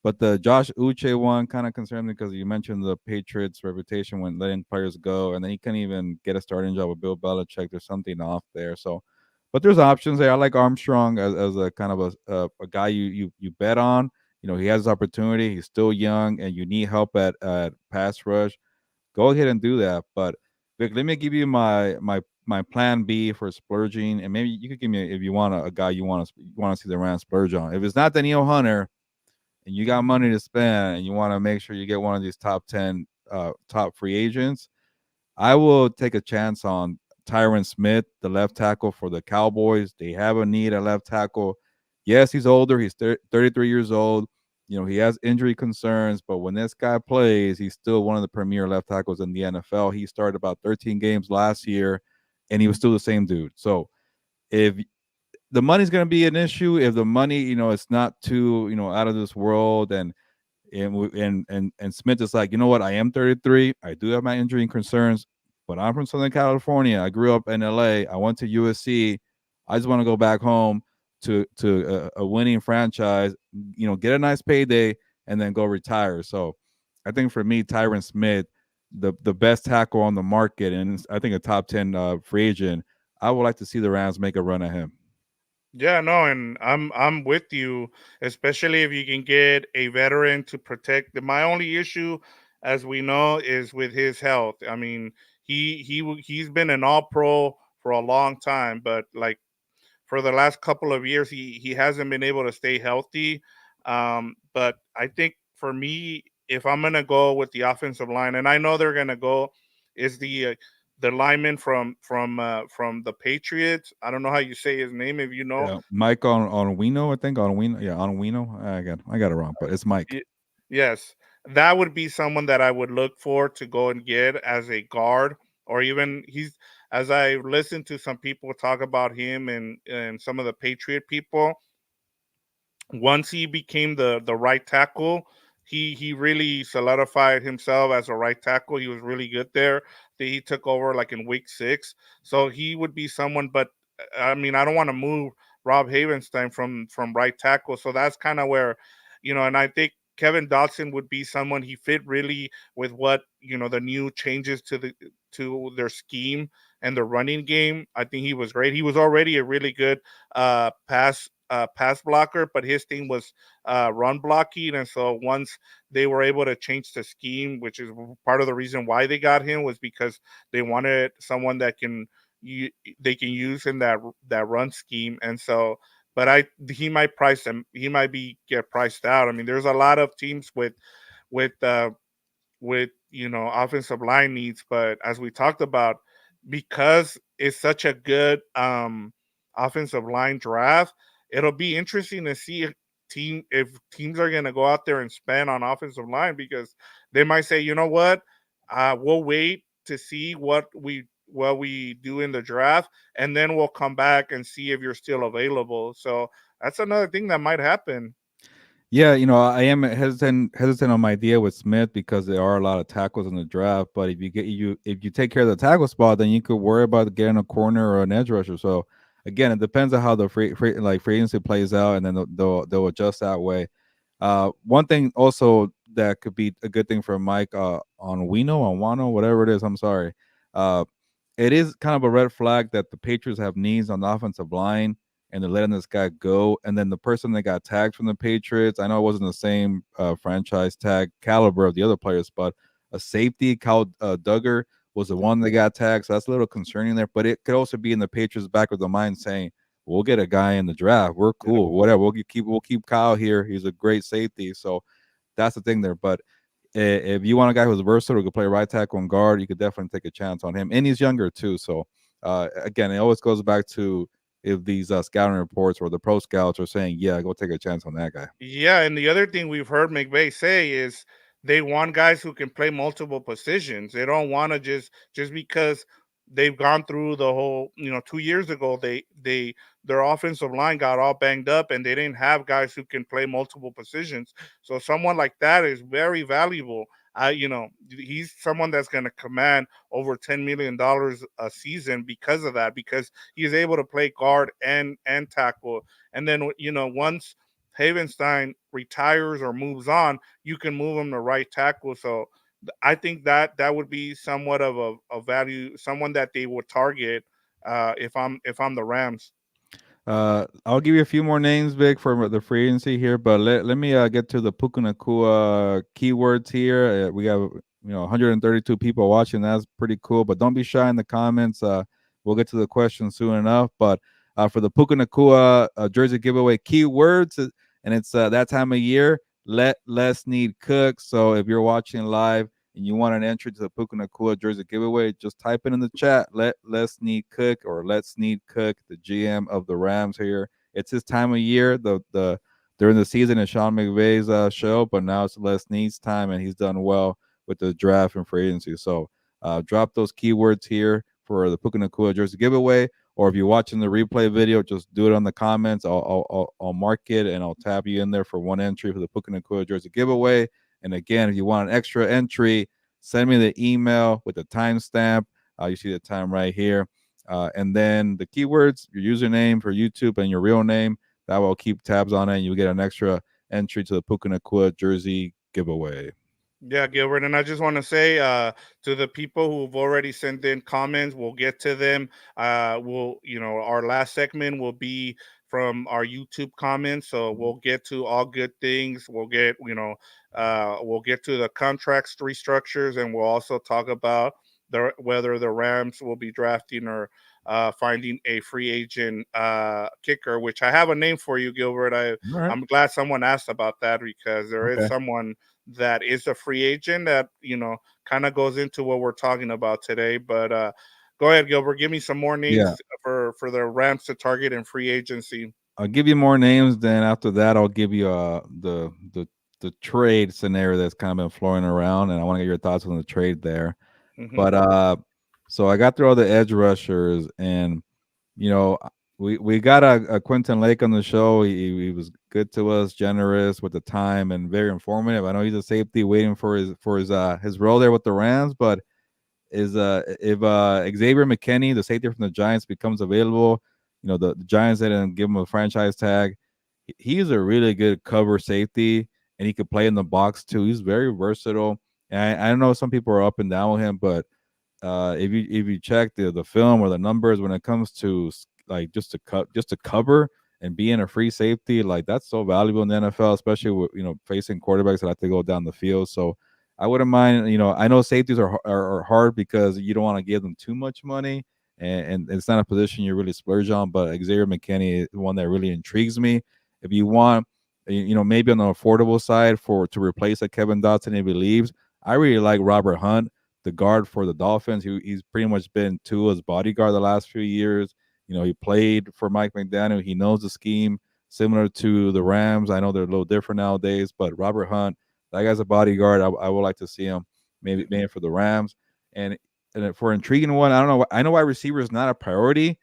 Speaker 2: but the Josh Uche one kind of concerned me because you mentioned the Patriots' reputation when letting players go, and then he couldn't even get a starting job with Bill Belichick. There's something off there. So, but there's options there. I like Armstrong as a kind of a guy you bet on. He has his opportunity. He's still young, and you need help at pass rush. Go ahead and do that. But Vic, let me give you my plan B for splurging, and maybe you could give me if you want a guy you want to see the Rams splurge on. If it's not Danielle Hunter and you got money to spend and you want to make sure you get one of these top 10 top free agents, I will take a chance on Tyron Smith, the left tackle for the Cowboys. They have a need at left tackle. Yes, he's older. He's 33 years old. He has injury concerns, but when this guy plays, he's still one of the premier left tackles in the NFL. He started about 13 games last year, and he was still the same dude. So if the money's going to be an issue, if the money, it's not too, out of this world, and Smith is like, what? I am 33. I do have my injury concerns, but I'm from Southern California. I grew up in LA. I went to USC. I just want to go back home to a winning franchise. Get a nice payday and then go retire. So, I think for me, Tyron Smith, the best tackle on the market, and I think a top 10 free agent. I would like to see the Rams make a run at him.
Speaker 1: Yeah, no, and I'm with you, especially if you can get a veteran to protect. My only issue, as we know, is with his health. I mean, he's been an All Pro for a long time, but like for the last couple of years, he hasn't been able to stay healthy. But I think for me. if I'm gonna go with the offensive line, and I know they're gonna go, is the lineman from the Patriots. I don't know how you say his name, if you know.
Speaker 2: Yeah, Mike on Wino, I think on Wino. Yeah, on Wino. I got it wrong, but it's Mike.
Speaker 1: Y- Yes, that would be someone that I would look for to go and get as a guard, or even he's, as I listened to some people talk about him and some of the Patriot people, once he became the right tackle, he really solidified himself as a right tackle. He was really good there. He took over like in week 6, so he would be someone. But I mean, I don't want to move Rob Havenstein from right tackle, so that's kind of where, and I think Kevin Dotson would be someone he fit really with what the new changes to their scheme and the running game. I think he was great. He was already a really good pass blocker, but his thing was run blocking. And so once they were able to change the scheme, which is part of the reason why they got him, was because they wanted someone that you, they can use in that run scheme. And so, but he might price him. He might be get priced out. I mean, there's a lot of teams with uh, with offensive line needs, but as we talked about, because it's such a good offensive line draft, it'll be interesting to see if teams are going to go out there and spend on offensive line, because they might say, you know what, we'll wait to see what we do in the draft, and then we'll come back and see if you're still available. So that's another thing that might happen.
Speaker 2: Yeah, I am hesitant on my idea with Smith because there are a lot of tackles in the draft. But if you take care of the tackle spot, then you could worry about getting a corner or an edge rusher. So again, it depends on how the free agency plays out, and then they'll adjust that way. One thing also that could be a good thing for Mike on Wano, whatever it is. I'm sorry. Uh, it is kind of a red flag that the Patriots have needs on the offensive line and they're letting this guy go. And then the person that got tagged from the Patriots, I know it wasn't the same franchise tag caliber of the other players, but a safety, Kyle Duggar, was the one that got tagged. So that's a little concerning there. But it could also be in the Patriots' back of the mind saying, "We'll get a guy in the draft. We're cool. Whatever. We'll keep Kyle here. He's a great safety." So that's the thing there. But if you want a guy who's versatile who can play right tackle and guard, you could definitely take a chance on him. And he's younger too. So again, it always goes back to if these scouting reports or the pro scouts are saying, "Yeah, go take a chance on that guy."
Speaker 1: Yeah, and the other thing we've heard McVay say is they want guys who can play multiple positions. They don't want to just because they've gone through the whole, 2 years ago, their offensive line got all banged up and they didn't have guys who can play multiple positions. So someone like that is very valuable. He's someone that's going to command over $10 million a season because of that, because he's able to play guard and tackle. And then once Havenstein retires or moves on, you can move him to right tackle. So I think that would be somewhat of a value, someone that they would target if I'm the Rams.
Speaker 2: I'll give you a few more names, Vic, for the free agency here, but let me get to the Puka Nakua keywords here. We have 132 people watching. That's pretty cool, but don't be shy in the comments. We'll get to the question soon enough. But for the Puka Nakua jersey giveaway keywords, and it's that time of year. Let Sneed cook. So if you're watching live and you want an entry to the Puka Nakua jersey giveaway, just type it in the chat. Let Sneed cook, or let Sneed cook, the GM of the Rams here. It's his time of year. The during the season is Sean McVay's show, but now it's Les Snead's time, and he's done well with the draft and free agency. So drop those keywords here for the Puka Nakua jersey giveaway. Or if you're watching the replay video, just do it on the comments. I'll mark it and I'll tab you in there for one entry for the Puka Nakua jersey giveaway. And again, if you want an extra entry, send me the email with the timestamp. You see the time right here. And then the keywords, your username for YouTube and your real name. That will keep tabs on it, and you'll get an extra entry to the Puka Nakua jersey giveaway.
Speaker 1: Yeah, Gilbert, and I just want to say to the people who've already sent in comments, we'll get to them. Our last segment will be from our YouTube comments, so we'll get to all good things. We'll get to the contracts restructures, and we'll also talk about whether the Rams will be drafting or finding a free agent kicker, which I have a name for you, Gilbert.
Speaker 2: All right.
Speaker 1: I'm glad someone asked about that because there is
Speaker 2: Okay.
Speaker 1: someone that is a free agent that kind of goes into what we're talking about today. But go ahead, Gilbert. Give me some more
Speaker 2: Yeah.
Speaker 1: names for the Rams to target in free agency.
Speaker 2: I'll give you more names. Then after that, I'll give you the trade scenario that's kind of been flowing around, and I want to get your thoughts on the trade there.
Speaker 1: Hmm.
Speaker 2: But so I got through all the edge rushers, and you know, we got a Quentin Lake on the show. He was good to us, generous with the time, and very informative. I know he's a safety waiting for his role there with the Rams, but is if Xavier McKinney, the safety from the Giants, becomes available, the Giants didn't give him a franchise tag. He's a really good cover safety, and he could play in the box too. He's very versatile. And I know some people are up and down with him, but if you check the film or the numbers when it comes to like just to cover and being a free safety, like that's so valuable in the NFL, especially with facing quarterbacks that have to go down the field. So I wouldn't mind. I know safeties are hard because you don't want to give them too much money, and it's not a position you really splurge on. But Xavier McKinney is one that really intrigues me. If you want, maybe on the affordable side to replace a Kevin Dotson if he leaves, I really like Robert Hunt, the guard for the Dolphins. He's pretty much been Tua's bodyguard the last few years. He played for Mike McDaniel. He knows the scheme, similar to the Rams. I know they're a little different nowadays, but Robert Hunt, that guy's a bodyguard. I would like to see him maybe for the Rams. And for intriguing one, I don't know. I know wide receiver is not a priority,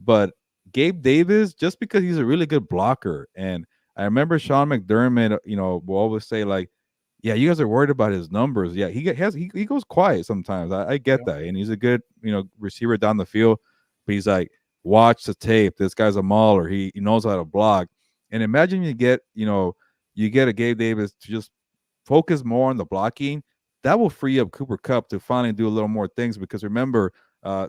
Speaker 2: but Gabe Davis, just because he's a really good blocker, and I remember Sean McDermott, will always say like, yeah, you guys are worried about his numbers. Yeah, he goes quiet sometimes. I get that, and he's a good receiver down the field. But he's like, watch the tape. This guy's a mauler. He knows how to block. And imagine you get a Gabe Davis to just focus more on the blocking. That will free up Cooper Cup to finally do a little more things. Because remember,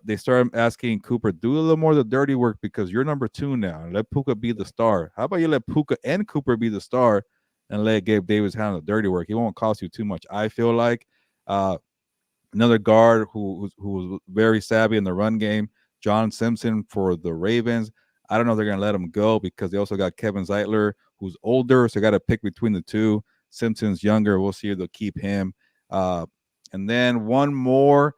Speaker 2: they started asking Cooper, do a little more of the dirty work because you're number two now. Let Puka be the star. How about you let Puka and Cooper be the star and let Gabe Davis handle the dirty work? He won't cost you too much, I feel like. Uh, Another guard who was very savvy in the run game, John Simpson for the Ravens. I don't know if they're going to let him go because they also got Kevin Zeitler, who's older, so got to pick between the two. Simpson's younger. We'll see if they'll keep him. Uh, and then one more.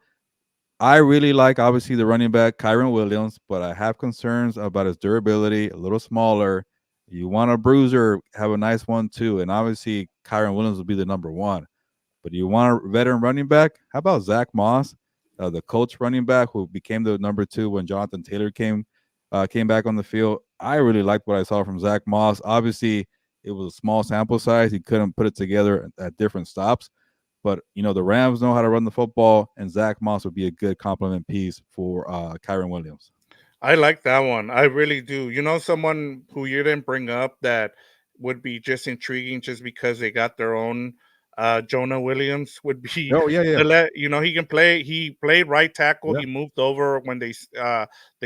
Speaker 2: I really like, obviously, the running back, Kyron Williams, but I have concerns about his durability, a little smaller. You want a bruiser, have a nice one too. And obviously, Kyron Williams will be the number one. But you want a veteran running back? How about Zach Moss, the Colts running back who became the number two when Jonathan Taylor came back on the field? I really liked what I saw from Zach Moss. Obviously, it was a small sample size. He couldn't put it together at different stops. But the Rams know how to run the football, and Zach Moss would be a good complement piece for Kyron Williams.
Speaker 1: I like that one. I really do. Someone who you didn't bring up that would be just intriguing just because they got their own Jonah Williams would be
Speaker 2: Oh yeah, yeah,
Speaker 1: he can play. He played right tackle.
Speaker 2: yeah,
Speaker 1: He moved over when they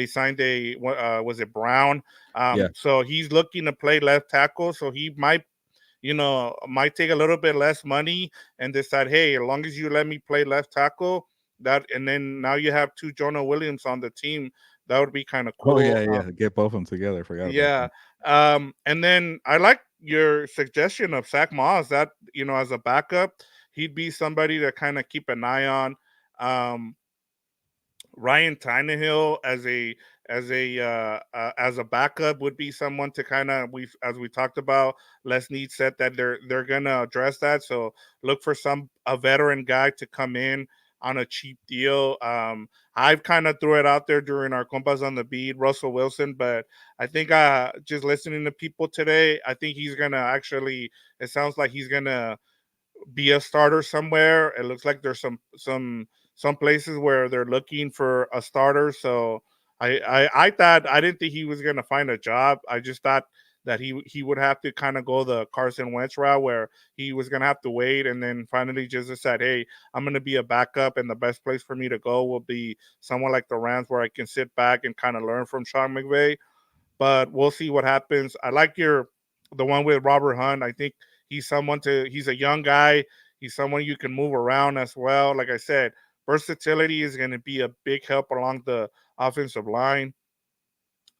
Speaker 1: signed was it Brown?
Speaker 2: yeah.
Speaker 1: So he's looking to play left tackle. So he might take a little bit less money and decide, hey, as long as you let me play left tackle, and then now you have two Jonah Williams on the team. That would be kind of
Speaker 2: Oh
Speaker 1: cool.
Speaker 2: yeah, yeah. Get both of them together. I forgot about
Speaker 1: Yeah.
Speaker 2: that.
Speaker 1: And then I like your suggestion of Zach Moss. That as a backup, he'd be somebody to kind of keep an eye on. Um, Ryan Tannehill as a backup would be someone to kind of, we as we talked about. Les Need said that they're gonna address that. So look for a veteran guy to come in on a cheap deal. I've kind of threw it out there during our Compas on the Beat, Russell Wilson, but I think just listening to people today, I think he's gonna actually. It sounds like he's gonna be a starter somewhere. It looks like there's some places where they're looking for a starter. So I thought, I didn't think he was gonna find a job. I just thought that he would have to kind of go the Carson Wentz route where he was gonna have to wait and then finally just decide, hey, I'm gonna be a backup and the best place for me to go will be someone like the Rams where I can sit back and kind of learn from Sean McVay. But we'll see what happens. I like the one with Robert Hunt. I think he's a young guy. He's someone you can move around as well. Like I said, versatility is going to be a big help offensive line.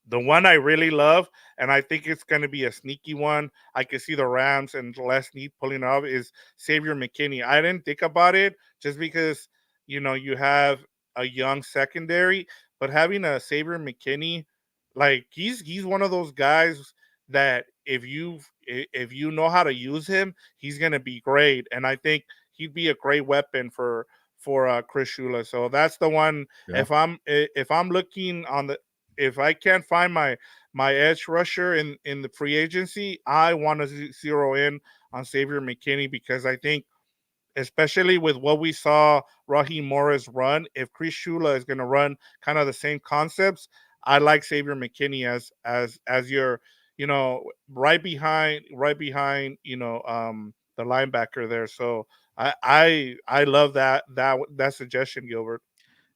Speaker 1: The one I really love, and I think it's going to be a sneaky one. I can see the Rams and Les Snead pulling it off is Xavier McKinney. I didn't think about it just because you have a young secondary, but having a Xavier McKinney, like he's one of those guys that if you know how to use him, he's gonna be great, and I think he'd be a great weapon for Chris Shula. So that's the one.
Speaker 2: Yeah.
Speaker 1: If I'm looking on the if I can't find my edge rusher in the free agency, I want to zero in on Xavier McKinney because I think, especially with what we saw Raheem Morris run, if Chris Shula is going to run kind of the same concepts, I like Xavier McKinney as your right behind the linebacker there. So I love that suggestion, Gilbert.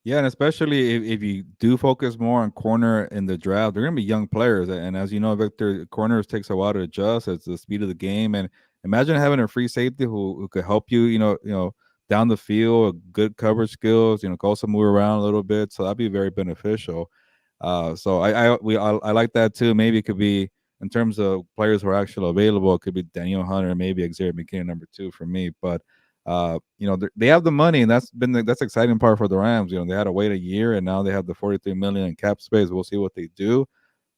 Speaker 2: Yeah, and especially if you do focus more on corner in the draft, they're gonna be young players. And as you know, Victor, corners takes a while to adjust. It's the speed of the game. And imagine having a free safety who could help you, down the field, good coverage skills, can also move around a little bit. So that'd be very beneficial. So I like that too. Maybe it could be in terms of players who are actually available, it could be Danielle Hunter, maybe Xavier McKinney number two for me. But they have the money, and that's the exciting part for the Rams. They had to wait a year, and now they have the 43 million in cap space. We'll see what they do.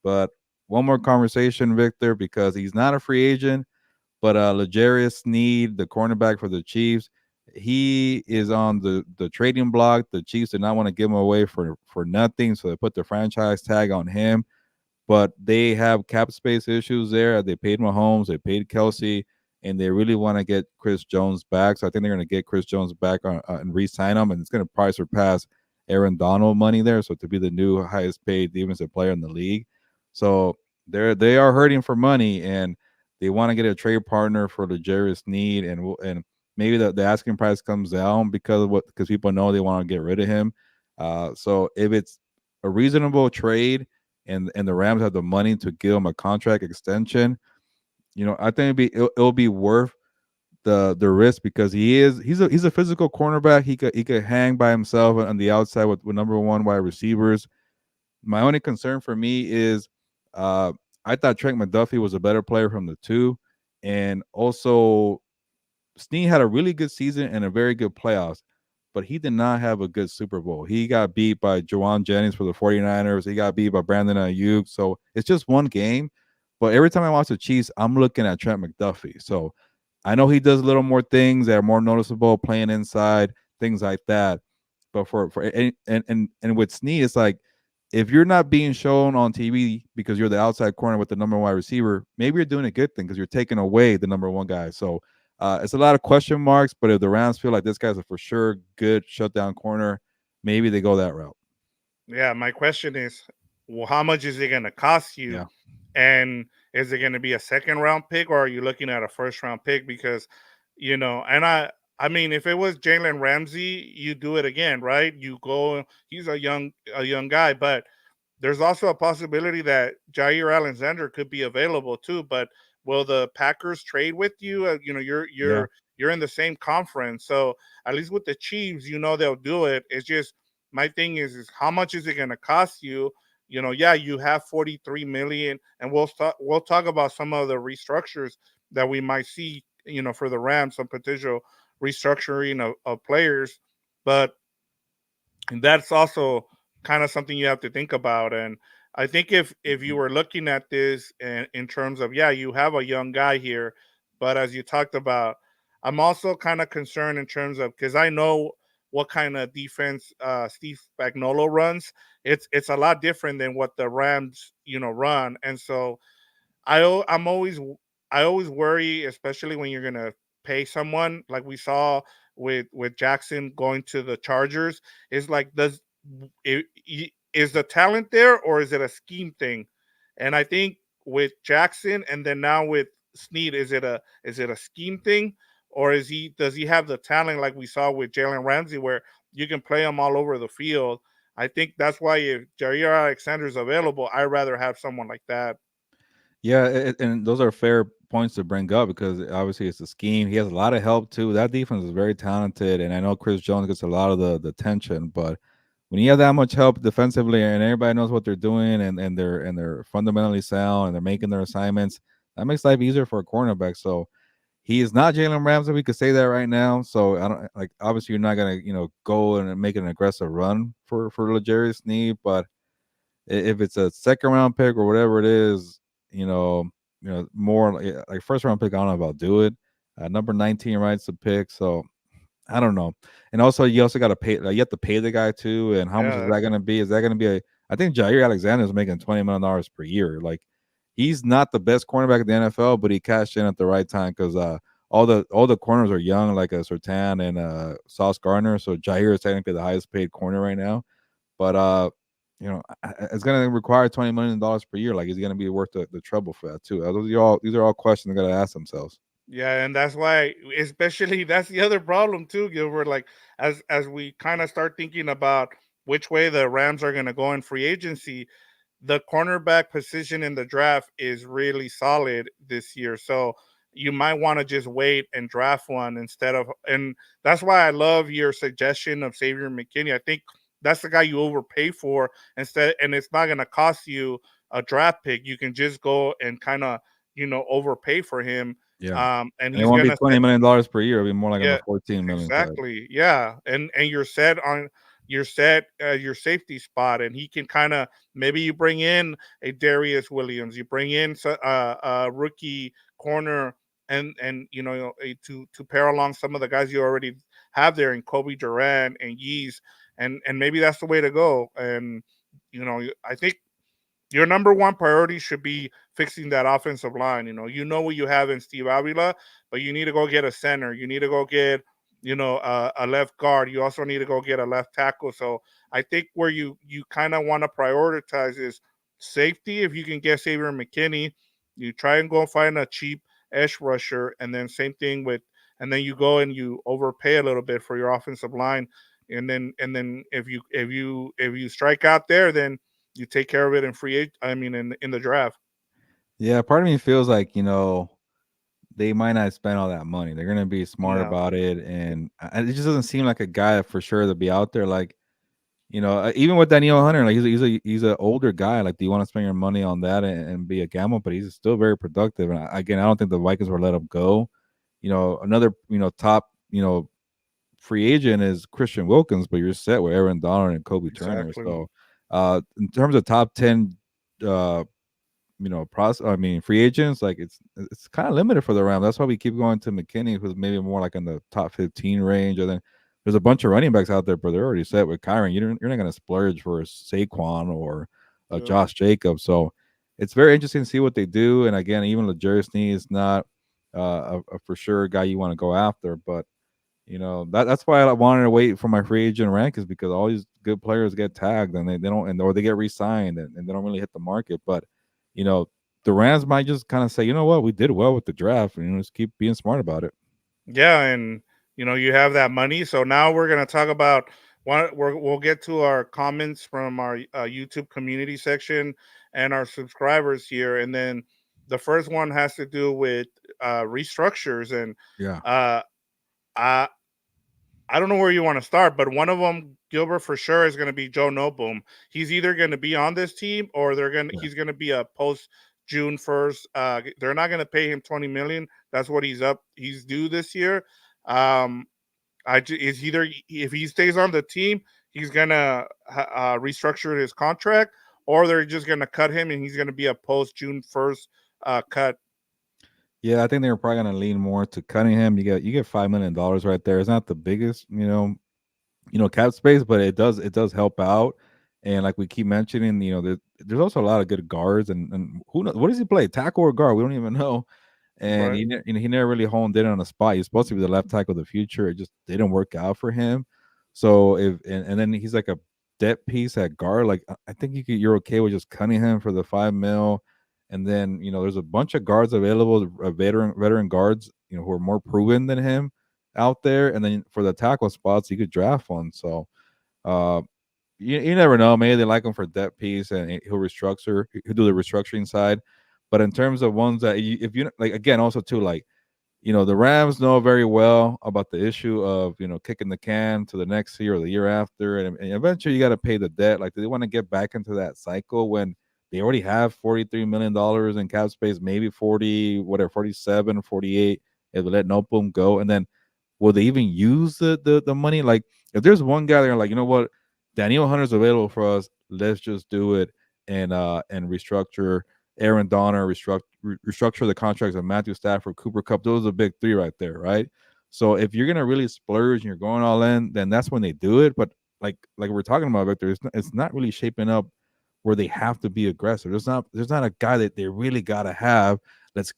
Speaker 2: But one more conversation, Victor, because he's not a free agent, but L'Jarius Sneed, the cornerback for the Chiefs, he is on the trading block. The Chiefs did not want to give him away for nothing, so they put the franchise tag on him, but they have cap space issues there. They paid Mahomes, they paid Kelsey, and they really want to get Chris Jones back. So I think they're going to get Chris Jones back and re-sign him, and it's going to probably surpass Aaron Donald money there. So to be the new highest paid defensive player in the league, so they are hurting for money, and they want to get a trade partner for the L'Jarius Sneed, and maybe the asking price comes down because people know they want to get rid of him. So if it's a reasonable trade and the Rams have the money to give him a contract extension, I think it'll be worth the risk because he's a physical cornerback. He could hang by himself on the outside with number one wide receivers. My only concern for me is uh, I thought Trent McDuffie was a better player from the two, and also Snead had a really good season and a very good playoffs, but he did not have a good Super Bowl. He got beat by Jawan Jennings for the 49ers. He got beat by Brandon Ayuk. So it's just one game. But every time I watch the Chiefs, I'm looking at Trent McDuffie. So I know he does a little more things that are more noticeable, playing inside, things like that. But and with Snead, it's like if you're not being shown on TV because you're the outside corner with the number one wide receiver, maybe you're doing a good thing because you're taking away the number one guy. So it's a lot of question marks, but if the Rams feel like this guy's a for sure good shutdown corner, maybe they go that route.
Speaker 1: Yeah, my question is, well, how much is it going to cost you?
Speaker 2: Yeah.
Speaker 1: And is it going to be a second round pick, or are you looking at a first round pick? Because, and I mean, if it was Jalen Ramsey, you do it again, right? You go, he's a young guy, but there's also a possibility that Jair Alexander could be available too. But will the Packers trade with you? You're
Speaker 2: Yeah.
Speaker 1: you're in the same conference, so at least with the Chiefs, they'll do it. It's just my thing is how much is it going to cost you? Yeah, you have 43 million, and we'll talk about some of the restructures that we might see. For the Rams, some potential restructuring of players, but and that's also kind of something you have to think about. And I think if you
Speaker 2: Mhm.
Speaker 1: were looking at this in terms of, yeah, you have a young guy here, but as you talked about, I'm also kind of concerned in terms of, because I know what kind of defense Steve Spagnuolo runs. It's a lot different than what the Rams run. And so I'm always I always worry, especially when you're gonna pay someone like we saw with Jackson going to the Chargers. Is like, is the talent there, or is it a scheme thing? And I think with Jackson and then now with Snead, is it a scheme thing, or does he have the talent like we saw with Jalen Ramsey, where you can play him all over the field? I think that's why if Jair Alexander is available, I'd rather have someone like that.
Speaker 2: Yeah, and those are fair points to bring up because obviously it's a scheme. He has a lot of help too. That defense is very talented, and I know Chris Jones gets a lot of the attention, but when you have that much help defensively and everybody knows what they're doing and they're fundamentally sound and they're making their assignments, that makes life easier for a cornerback. So he is not Jalen Ramsey. We could say that right now. So I don't like. Obviously, you're not gonna go and make an aggressive run for L'Jarius Sneed, but if it's a second round pick or whatever it is, more like first round pick, I don't know if I'll do it. Number 19 rights to pick, so I don't know. And also, you also got to pay. Like, you have to pay the guy too. And how much is
Speaker 1: Yeah,
Speaker 2: that going to be? Is that going to be a? I think Jair Alexander is making $20 million per year. Like, he's not the best cornerback in the NFL, but he cashed in at the right time because all the corners are young, like a Sertan and Sauce Gardner. So Jair is technically the highest paid corner right now. But it's going to require $20 million per year. Like, is he going to be worth the trouble for that too? These are all questions they got to ask themselves.
Speaker 1: yeah, and that's why, especially that's the other problem too, Gilbert. Like as we kind of start thinking about which way the Rams are going to go in free agency, the cornerback position in the draft is really solid this year. So you might want to just wait and draft one instead of, and that's why I love your suggestion of Xavier McKinney. I think that's the guy you overpay for instead, and it's not going to cost you a draft pick. You can just go and kind of, overpay for him.
Speaker 2: Yeah.
Speaker 1: And
Speaker 2: And it
Speaker 1: he's
Speaker 2: won't be
Speaker 1: gonna
Speaker 2: $20 million per year. It'll be more like on
Speaker 1: yeah,
Speaker 2: the 14 million side.
Speaker 1: exactly. Yeah, and you're set your safety spot, and he can kind of maybe you bring in a Darius Williams, you bring in a rookie corner, and to pair along some of the guys you already have there in Kobe Durant and Yees, and maybe that's the way to go. And I think your number one priority should be fixing that offensive line. You know what you have in Steve Avila, but you need to go get a center. You need to go get, a left guard. You also need to go get a left tackle. So I think where you kind of want to prioritize is safety. If you can get Xavier McKinney, you try and go find a cheap edge rusher, and then same thing with, and then you go and you overpay a little bit for your offensive line, and then if you strike out there, then you take care of it in I mean, in the draft.
Speaker 2: Yeah, part of me feels like, they might not spend all that money. They're gonna be smart
Speaker 1: No,
Speaker 2: about it, and it just doesn't seem like a guy for sure to be out there. Like, even with Danielle Hunter, like he's an older guy. Like, do you want to spend your money on that and be a gamble? But he's still very productive. And again, I don't think the Vikings will let him go. Another top free agent is Christian Wilkins, but you're set with Aaron Donald and Kobe Turner.
Speaker 1: exactly.
Speaker 2: So, in terms of top 10 uh free agents, like it's kind of limited for the Rams. That's why we keep going to McKinney, who's maybe more like in the top 15 range. And then there's a bunch of running backs out there, but they're already set with Kyron. You're not going to splurge for a Saquon or a
Speaker 1: Yeah.
Speaker 2: Josh Jacobs. So it's very interesting to see what they do. And again, even L'Jarius Sneed is not a for sure guy you want to go after, but that's why I wanted to wait for my free agent rank, is because all these good players get tagged and they don't, and or they get re-signed, and they don't really hit the market. But you know, the Rams might just kind of say, you know what, we did well with the draft, and just keep being smart about it.
Speaker 1: Yeah, and you have that money. So now we're gonna talk about one. We'll get to our comments from our YouTube community section and our subscribers here, and then the first one has to do with restructures, and
Speaker 2: Yeah,
Speaker 1: uh, I I don't know where you want to start, but one of them, Gilbert, for sure is going to be Joe Noteboom. He's either going to be on this team or
Speaker 2: yeah,
Speaker 1: he's going to be a post June 1st. They're not going to pay him 20 million. That's what he's due this year. Um, is either if he stays on the team, he's gonna restructure his contract, or they're just gonna cut him and he's gonna be a post June 1st cut.
Speaker 2: yeah. I think they were probably going to lean more to Cunningham. You get $5 million right there. It's not the biggest, cap space, but it does help out. And like we keep mentioning, there's also a lot of good guards, and who knows, what does he play, tackle or guard? We don't even know. And
Speaker 1: Right.
Speaker 2: he never really honed in on a spot. He's supposed to be the left tackle of the future. It just didn't work out for him. So and then he's like a depth piece at guard. Like, I think you're okay with just cutting him for the 5 mil. And then there's a bunch of guards available, veteran guards, who are more proven than him out there. And then for the tackle spots, you could draft one. So uh, you never know. Maybe they like him for depth piece, and he'll do the restructuring side. But in terms of ones that if you like, again, also too, like, the Rams know very well about the issue of kicking the can to the next year or the year after, and eventually you got to pay the debt. Like they want to get back into that cycle when they already have $43 million in cap space, maybe 40, whatever, 47, 48. If they let no boom go, and then will they even use the money? Like if there's one guy there, like Danielle Hunter's available for us. Let's just do it and restructure Aaron Donner, restructure the contracts of Matthew Stafford, Cooper Cup. Those are the big three right there, right? So if you're gonna really splurge and you're going all in, then that's when they do it. But like we're talking about, Victor, it's not really shaping up where they have to be aggressive. There's not a guy that they really gotta have. Let's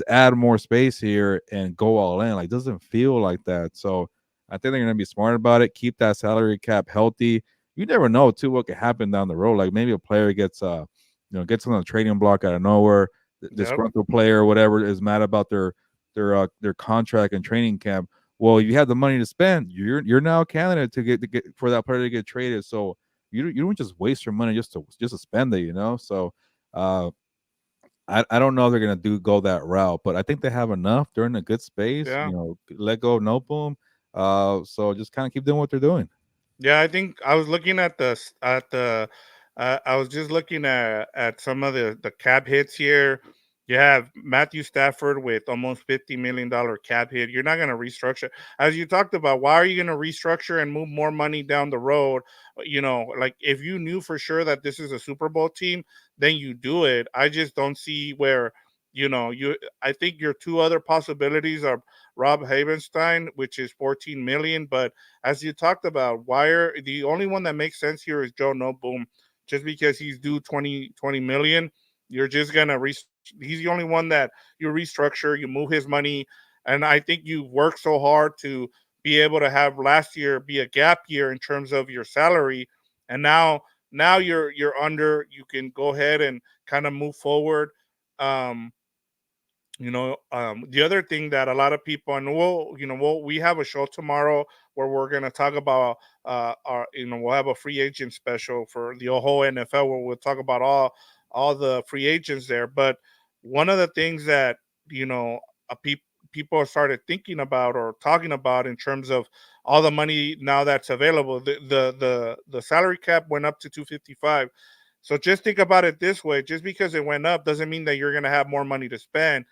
Speaker 2: add more space here and go all in. Like doesn't feel like that. So I think they're gonna be smart about it. Keep that salary cap healthy. You never know too what could happen down the road. Like maybe a player gets on the trading block out of nowhere.
Speaker 1: Yep.
Speaker 2: Disgruntled player or whatever is mad about their contract and training camp. Well, you have the money to spend. You're now a candidate to get for that player to get traded. So you don't just waste your money just to spend it. So uh, I don't know if they're gonna go that route, but I think they have enough. They're in a good space.
Speaker 1: Yeah.
Speaker 2: Let go of no boom. So just kind of keep doing what they're doing.
Speaker 1: Yeah, I think I was looking at I was just looking at some of the cap hits here. You have Matthew Stafford with almost $50 million cap hit. You're not going to restructure, as you talked about. Why are you going to restructure and move more money down the road? Like if you knew for sure that this is a Super Bowl team, then you do it. I just don't see where you. I think your two other possibilities are Rob Havenstein, which is 14 million, but as you talked about, Wire, the only one that makes sense here is Joe Boom, just because he's due 20 million. You're just gonna he's the only one that you restructure, you move his money, and I think you worked so hard to be able to have last year be a gap year in terms of your salary, and now you're under. You can go ahead and kind of move forward. Um, the other thing that a lot of people, and we have a show tomorrow where we're going to talk about our, we'll have a free agent special for the whole NFL where we'll talk about all the free agents there. But one of the things that you know people started thinking about or talking about in terms of all the money now that's available, the salary cap went up to 255. So just think about it this way: just because it went up doesn't mean that you're going to have more money to spend.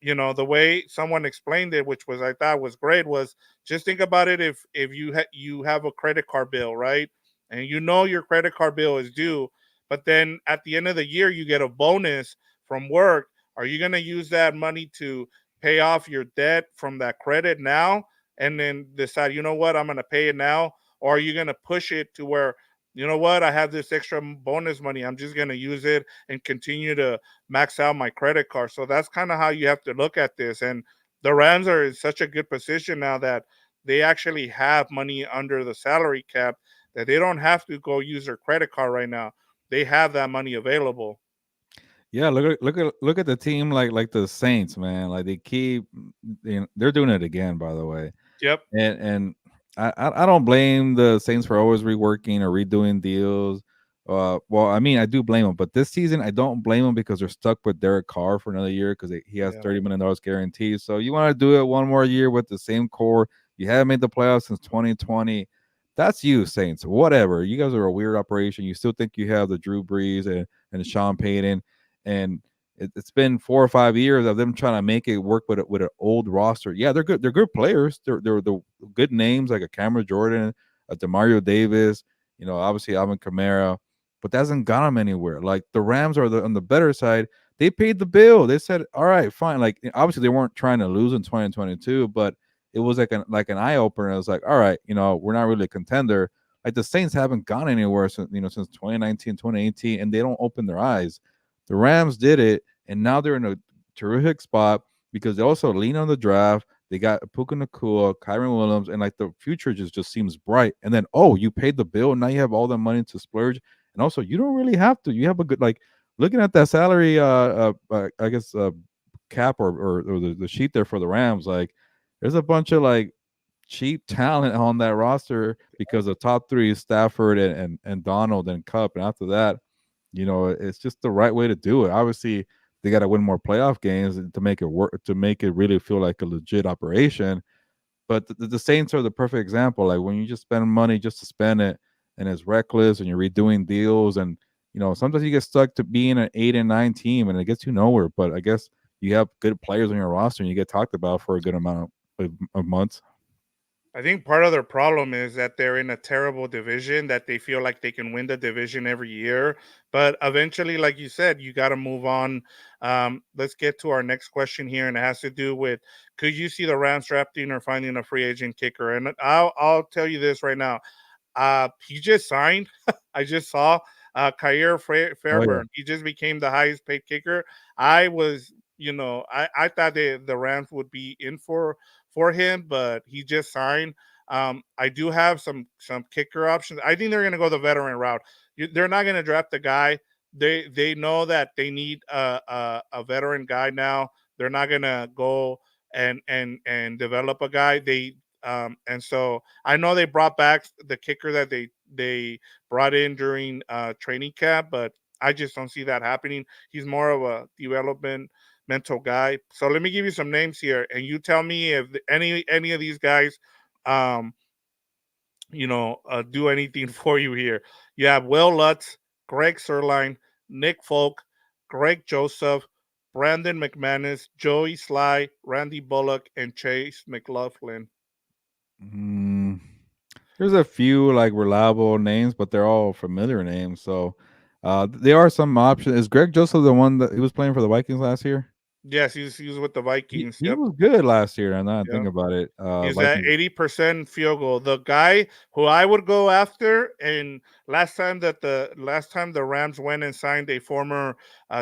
Speaker 1: The way someone explained it, which was I thought was great, was just think about it. If you have a credit card bill, right, and your credit card bill is due, but then at the end of the year you get a bonus from work. Are you going to use that money to pay off your debt from that credit now, and then decide, what, I'm going to pay it now? Or are you going to push it to where, what, I have this extra bonus money, I'm just going to use it and continue to max out my credit card? So that's kind of how you have to look at this. And the Rams are in such a good position now that they actually have money under the salary cap, that they don't have to go use their credit card right now. They have that money available.
Speaker 2: Yeah, look at the team like the Saints, man. Like they keep, they're doing it again, by the way.
Speaker 1: Yep.
Speaker 2: And I don't blame the Saints for always reworking or redoing deals. Well, I mean, I do blame them, but this season I don't blame them because they're stuck with Derek Carr for another year because he has
Speaker 1: Yeah.
Speaker 2: $30 million guaranteed. So you want to do it one more year with the same core. You haven't made the playoffs since 2020. That's you, Saints. Whatever. You guys are a weird operation. You still think you have the Drew Brees and Sean Payton, and it's been 4 or 5 years of them trying to make it work with an old roster. Yeah, they're good. They're good players. They're the good names like a Cameron Jordan, a Demario Davis. Obviously Alvin Kamara, but that hasn't got them anywhere. Like the Rams are on the better side. They paid the bill. They said, "All right, fine." Like obviously they weren't trying to lose in 2022, but it was like an eye opener. It was like, "All right, we're not really a contender." Like the Saints haven't gone anywhere since 2019, 2018, and they don't open their eyes. The Rams did it, and now they're in a terrific spot because they also lean on the draft. They got Puka Nakua, Kyron Williams, and like the future just seems bright. And then, oh, you paid the bill, and now you have all the money to splurge. And also, you don't really have to. You have a good, like, looking at that salary, I guess cap or the sheet there for the Rams. Like, there's a bunch of like cheap talent on that roster because the top three is Stafford and Donald and Cup, and after that, it's just the right way to do it. Obviously, they got to win more playoff games to make it work, to make it really feel like a legit operation. But the Saints are the perfect example. Like when you just spend money just to spend it, and it's reckless, and you're redoing deals, and sometimes you get stuck to being an 8 and 9 team, and it gets you nowhere. But I guess you have good players on your roster, and you get talked about for a good amount of months.
Speaker 1: I think part of their problem is that they're in a terrible division that they feel like they can win the division every year. But eventually, like you said, you got to move on. Let's get to our next question here, and it has to do with could you see the Rams drafting or finding a free agent kicker? And I'll tell you this right now. He just signed. I just saw Kyer
Speaker 2: Oh yeah.
Speaker 1: Fairburn. He just became the highest paid kicker. I was, I thought the Rams would be in for him, but he just signed. I do have some kicker options. I think they're going to go the veteran route. They're not going to draft the guy. They know that they need a veteran guy now. They're not going to go and develop a guy. And so I know they brought back the kicker that they brought in during training camp, but I just don't see that happening. He's more of a development mental guy. So let me give you some names here, and you tell me if any of these guys, um, do anything for you here. You have Will Lutz, Greg Sirline, Nick Folk, Greg Joseph, Brandon McManus, Joey Sly, Randy Bullock, and Chase McLaughlin.
Speaker 2: Mm, there's a few like reliable names, but they're all familiar names. So there are some options. Is Greg Joseph the one that he was playing for the Vikings last year?
Speaker 1: Yes, he's with the
Speaker 2: He
Speaker 1: Vikings.
Speaker 2: he
Speaker 1: Yep.
Speaker 2: was good last year. And now I
Speaker 1: Yeah.
Speaker 2: think about it,
Speaker 1: He's at
Speaker 2: Vikings.
Speaker 1: 80% field goal. The guy who I would go after, and last time the Rams went and signed a former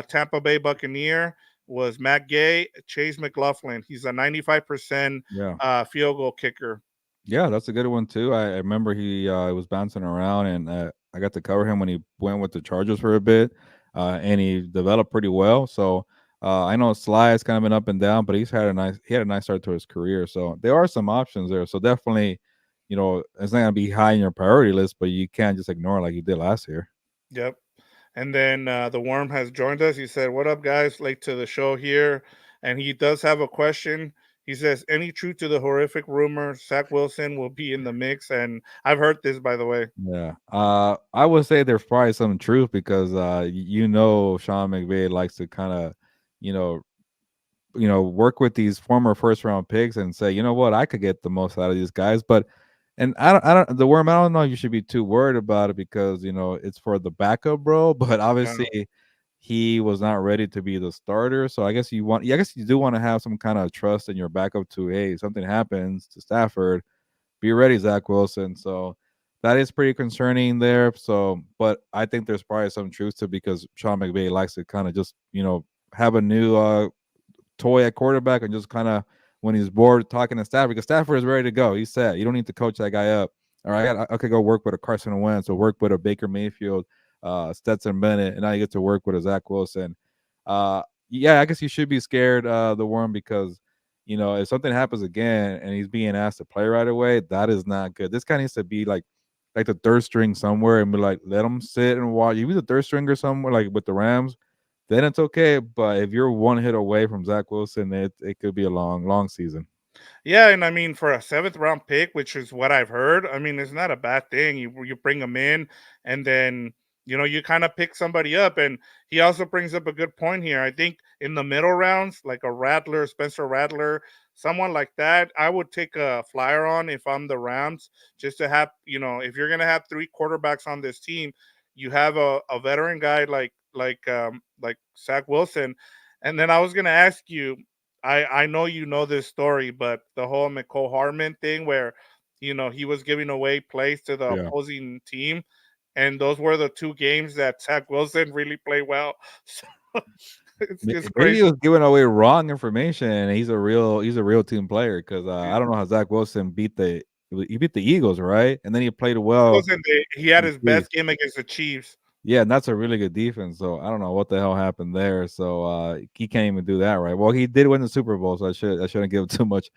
Speaker 1: Tampa Bay Buccaneer was Matt Gay, Chase McLaughlin. He's a 95%
Speaker 2: Yeah.
Speaker 1: field goal kicker.
Speaker 2: Yeah, that's a good one too. I remember he was bouncing around, and I got to cover him when he went with the Chargers for a bit, and he developed pretty well. So I know Sly has kind of been up and down, but he had a nice start to his career. So there are some options there. So definitely, it's not gonna be high in your priority list, but you can't just ignore it like you did last year.
Speaker 1: Yep. And then the worm has joined us. He said, "What up, guys? Late to the show here." And he does have a question. He says, "Any truth to the horrific rumor Zach Wilson will be in the mix?" And I've heard this, by the way.
Speaker 2: Yeah. I would say there's probably some truth because Sean McVay likes to kind of, you know, work with these former first round picks and say, you know what, I could get the most out of these guys. But and the worm, I don't know if you should be too worried about it because it's for the backup, bro. But
Speaker 1: Yeah.
Speaker 2: obviously he was not ready to be the starter. So I guess you do want to have some kind of trust in your backup to, hey, something happens to Stafford, be ready, Zach Wilson. So that is pretty concerning there. So, but I think there's probably some truth to because Sean McVay likes to kind of just, have a new toy at quarterback and just kind of when he's bored talking to Stafford because Stafford is ready to go. He's set. You don't need to coach that guy up. All right, I could go work with a Carson Wentz or work with a Baker Mayfield, Stetson Bennett, and now you get to work with a Zach Wilson. Yeah, I guess you should be scared, the worm, because if something happens again and he's being asked to play right away, that is not good. This guy needs to be like the third string somewhere and be like, let him sit and watch. You be the third stringer somewhere like with the Rams, then it's okay. But if you're one hit away from Zach Wilson, it could be a long, long season.
Speaker 1: Yeah, and I mean for a seventh round pick, which is what I've heard, I mean it's not a bad thing. You bring him in, and then you kind of pick somebody up, and he also brings up a good point here. I think in the middle rounds, like a Rattler, Spencer Rattler, someone like that, I would take a flyer on if I'm the Rams, just to have if you're gonna have three quarterbacks on this team, you have a veteran guy like Zach Wilson, and then I was gonna ask you I know you know this story, but the whole McCole Harmon thing where he was giving away plays to the
Speaker 2: Yeah.
Speaker 1: opposing team, and those were the two games that Zach Wilson really played well. So it's
Speaker 2: Maybe he
Speaker 1: crazy.
Speaker 2: was giving away wrong information, and he's a real team player because I don't know how Zach Wilson beat the Eagles, right? And then he played well.
Speaker 1: He had
Speaker 2: For the
Speaker 1: his
Speaker 2: Chiefs.
Speaker 1: best game against the Chiefs.
Speaker 2: Yeah, and that's a really good defense. So I don't know what the hell happened there. So he can't even do that, right? Well, he did win the Super Bowl, so I shouldn't give too much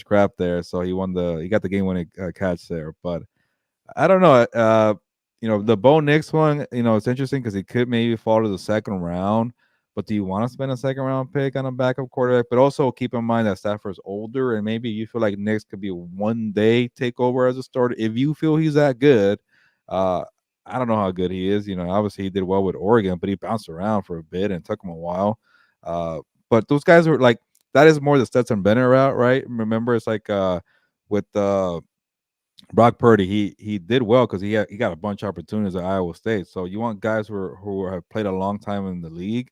Speaker 2: crap there. So he got the game winning catch there, but I don't know. The Bo Nix one, it's interesting because he could maybe fall to the second round. But do you want to spend a second round pick on a backup quarterback? But also keep in mind that Stafford's older, and maybe you feel like Nick's could be a one day takeover as a starter. If you feel he's that good, uh, I don't know how good he is. You know, obviously he did well with Oregon, but he bounced around for a bit and took him a while. But those guys were like that is more the Stetson Bennett route, right? Remember, it's like with Brock Purdy, he did well because he got a bunch of opportunities at Iowa State. So you want guys who have played a long time in the league.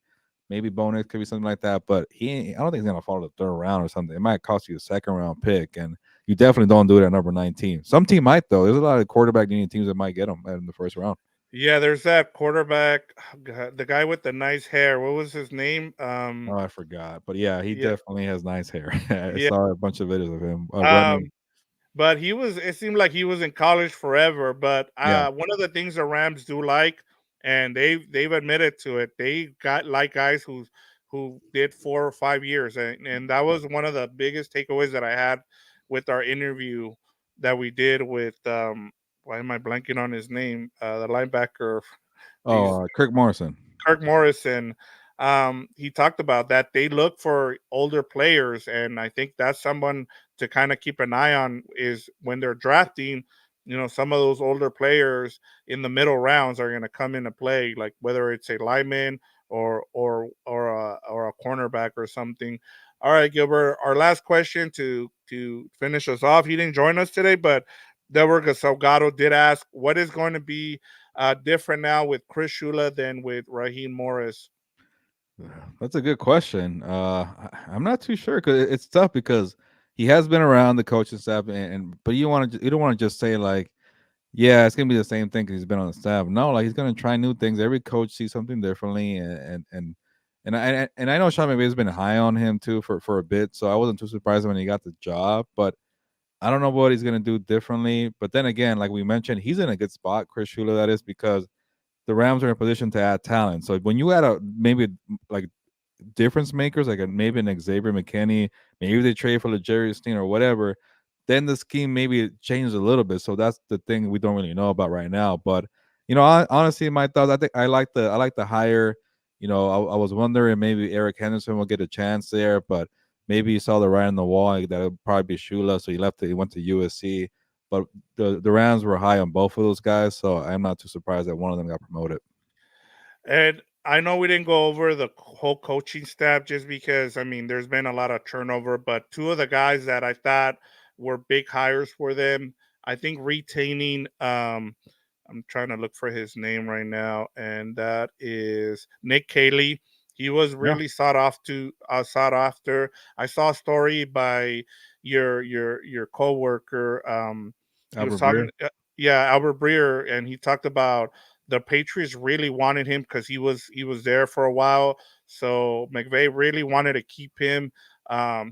Speaker 2: Maybe bonus could be something like that, but I don't think he's gonna fall to the third round or something. It might cost you a second round pick, and you definitely don't do it at number 19. Some team might though. There's a lot of quarterback needing teams that might get him in the first round.
Speaker 1: Yeah, there's that quarterback, the guy with the nice hair. What was his name?
Speaker 2: Oh, I forgot, but yeah, he
Speaker 1: Yeah,
Speaker 2: definitely has nice hair. I
Speaker 1: yeah.
Speaker 2: saw a bunch of videos of him running.
Speaker 1: Um, but it seemed like he was in college forever. But
Speaker 2: Yeah.
Speaker 1: one of the things the Rams do like, and they've admitted to it, they got like guys who did 4 or 5 years, and that was one of the biggest takeaways that I had with our interview that we did with why am I blanking on his name? The linebacker. These
Speaker 2: Oh, Kirk Morrison.
Speaker 1: Kirk Morrison, he talked about that they look for older players, and I think that's someone to kind of keep an eye on is when they're drafting. You know, some of those older players in the middle rounds are going to come into play, like whether it's a lineman or a cornerback or something. All right, Gilbert. Our last question to finish us off. He didn't join us today, but Delbert Salgado did ask, what is going to be different now with Chris Shula than with Raheem Morris?
Speaker 2: That's a good question. I'm not too sure because it's tough because he has been around the coaching staff, and but you don't want to just say like, yeah, it's gonna be the same thing because he's been on the staff. No, like he's gonna try new things. Every coach sees something differently, and I know Sean McVay's been high on him too for a bit, so I wasn't too surprised when he got the job. But I don't know what he's gonna do differently. But then again, like we mentioned, he's in a good spot, Chris Shula, that is because the Rams are in a position to add talent. So when you add a maybe like difference makers, like maybe an Xavier McKinney, maybe they trade for Legere Steen or whatever, then the scheme maybe changes a little bit. So that's the thing we don't really know about right now. But honestly, my thoughts, I think I like the hire. I was wondering maybe Eric Henderson will get a chance there, but maybe he saw the writing on the wall that would probably be Shula, so he went to USC. But the Rams were high on both of those guys, so I'm not too surprised that one of them got promoted.
Speaker 1: And I know we didn't go over the whole coaching staff just because, I mean, there's been a lot of turnover, but two of the guys that I thought were big hires for them, I think retaining I'm trying to look for his name right now, and that is Nick Caley. He was
Speaker 2: Yeah,
Speaker 1: really sought after. I saw a story by your coworker. He was
Speaker 2: Albert
Speaker 1: talking,
Speaker 2: Breer.
Speaker 1: yeah, Albert Breer, and he talked about the Patriots really wanted him because he was there for a while. So McVay really wanted to keep him.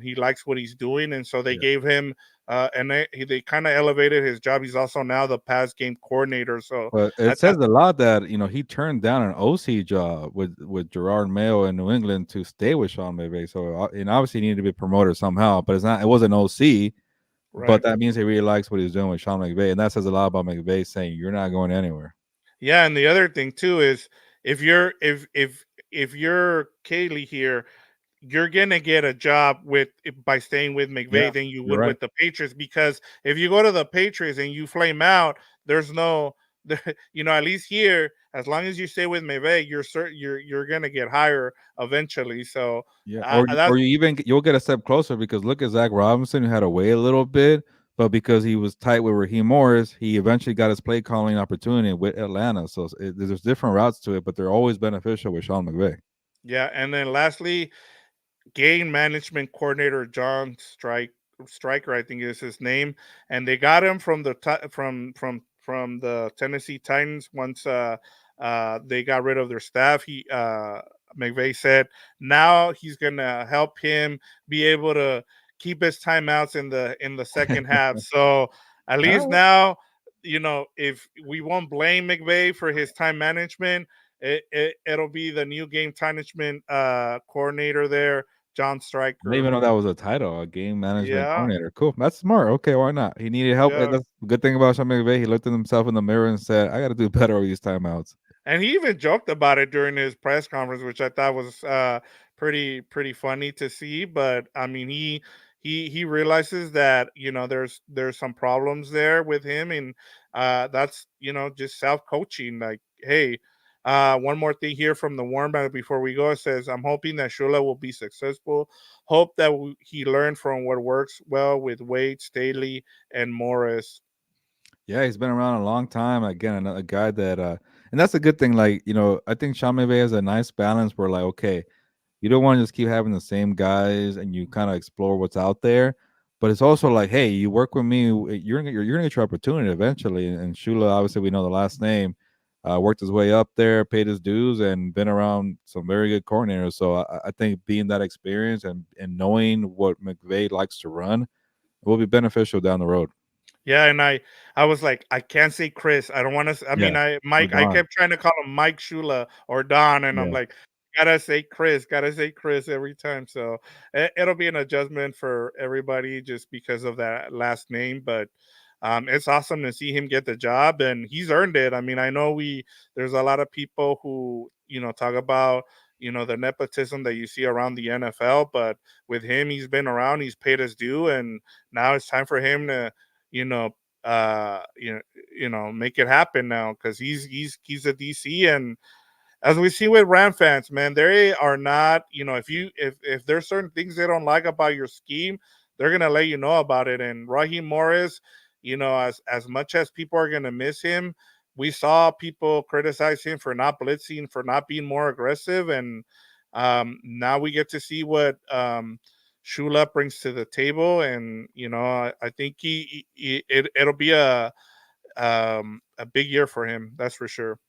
Speaker 1: He likes what he's doing, and so they
Speaker 2: Yeah.
Speaker 1: gave him and they kind of elevated his job. He's also now the pass game coordinator. So
Speaker 2: But
Speaker 1: I,
Speaker 2: it says a lot that he turned down an OC job with Gerard Mayo in New England to stay with Sean McVay. So and obviously he needed to be promoted somehow, but it wasn't OC. But
Speaker 1: right,
Speaker 2: that means he really likes what he's doing with Sean McVay, and that says a lot about McVay saying you're not going anywhere.
Speaker 1: yeah. And the other thing too is if you're if you're Kaylee here, you're gonna get a job by staying with
Speaker 2: Yeah,
Speaker 1: McVay than you
Speaker 2: you're
Speaker 1: would
Speaker 2: right.
Speaker 1: with the Patriots because if you go to the Patriots and you flame out, there's no, at least here, as long as you stay with McVay, you're certain you're gonna get higher eventually. So
Speaker 2: Yeah,
Speaker 1: that's
Speaker 2: you'll get a step closer because look at Zach Robinson who had to wait a little bit, but because he was tight with Raheem Morris, he eventually got his play calling opportunity with Atlanta. So there's different routes to it, but they're always beneficial with Sean McVay.
Speaker 1: yeah. And then lastly, game management coordinator John Striker, I think is his name, and they got him from from the Tennessee Titans once they got rid of their staff. He McVay said now he's gonna help him be able to keep his timeouts in the second half. So at least
Speaker 2: Oh,
Speaker 1: now, if we won't blame McVay for his time management, it'll be the new game management coordinator there, John
Speaker 2: I didn't
Speaker 1: Stryker.
Speaker 2: even know that was a title, a game management
Speaker 1: Yeah,
Speaker 2: coordinator. Cool, that's smart. Okay, why not? He needed help.
Speaker 1: yeah,
Speaker 2: That's a good thing about Sean McVay. He looked at himself in the mirror and said, "I got to do better with these timeouts."
Speaker 1: And he even joked about it during his press conference, which I thought was pretty funny to see. But I mean, he realizes that there's some problems there with him, and that's just self coaching. Like, hey, one more thing here from the warm back before we go. It says, "I'm hoping that Shula will be successful. Hope that he learned from what works well with Wade, Staley, and Morris."
Speaker 2: Yeah, he's been around a long time. Again, a guy that, and that's a good thing. Like, I think Sean McVay has a nice balance where, like, okay, you don't want to just keep having the same guys and you kind of explore what's out there. But it's also like, hey, you work with me, you're gonna get your opportunity eventually. And Shula, obviously, we know the last name, worked his way up there, paid his dues, and been around some very good coordinators. So I think being that experience and knowing what McVay likes to run will be beneficial down the road.
Speaker 1: Yeah, and I was like, I can't say Chris. I don't want to. I
Speaker 2: Yeah,
Speaker 1: mean, I
Speaker 2: or
Speaker 1: Mike. I
Speaker 2: Don.
Speaker 1: kept trying to call him Mike Shula or Don, and I'm
Speaker 2: Yeah.
Speaker 1: like, gotta say Chris. Gotta say Chris every time. So it'll be an adjustment for everybody just because of that last name. But it's awesome to see him get the job, and he's earned it. I mean, I know there's a lot of people who talk about the nepotism that you see around the NFL, but with him, he's been around. He's paid his due, and now it's time for him to you know, uh, you know, make it happen now because he's a DC, and as we see with Ram fans, man, they are not, if there's certain things they don't like about your scheme, they're gonna let you know about it. And Raheem Morris, as much as people are gonna miss him, we saw people criticize him for not blitzing, for not being more aggressive, and now we get to see what Shula brings to the table, and I think it'll be a big year for him, that's for sure.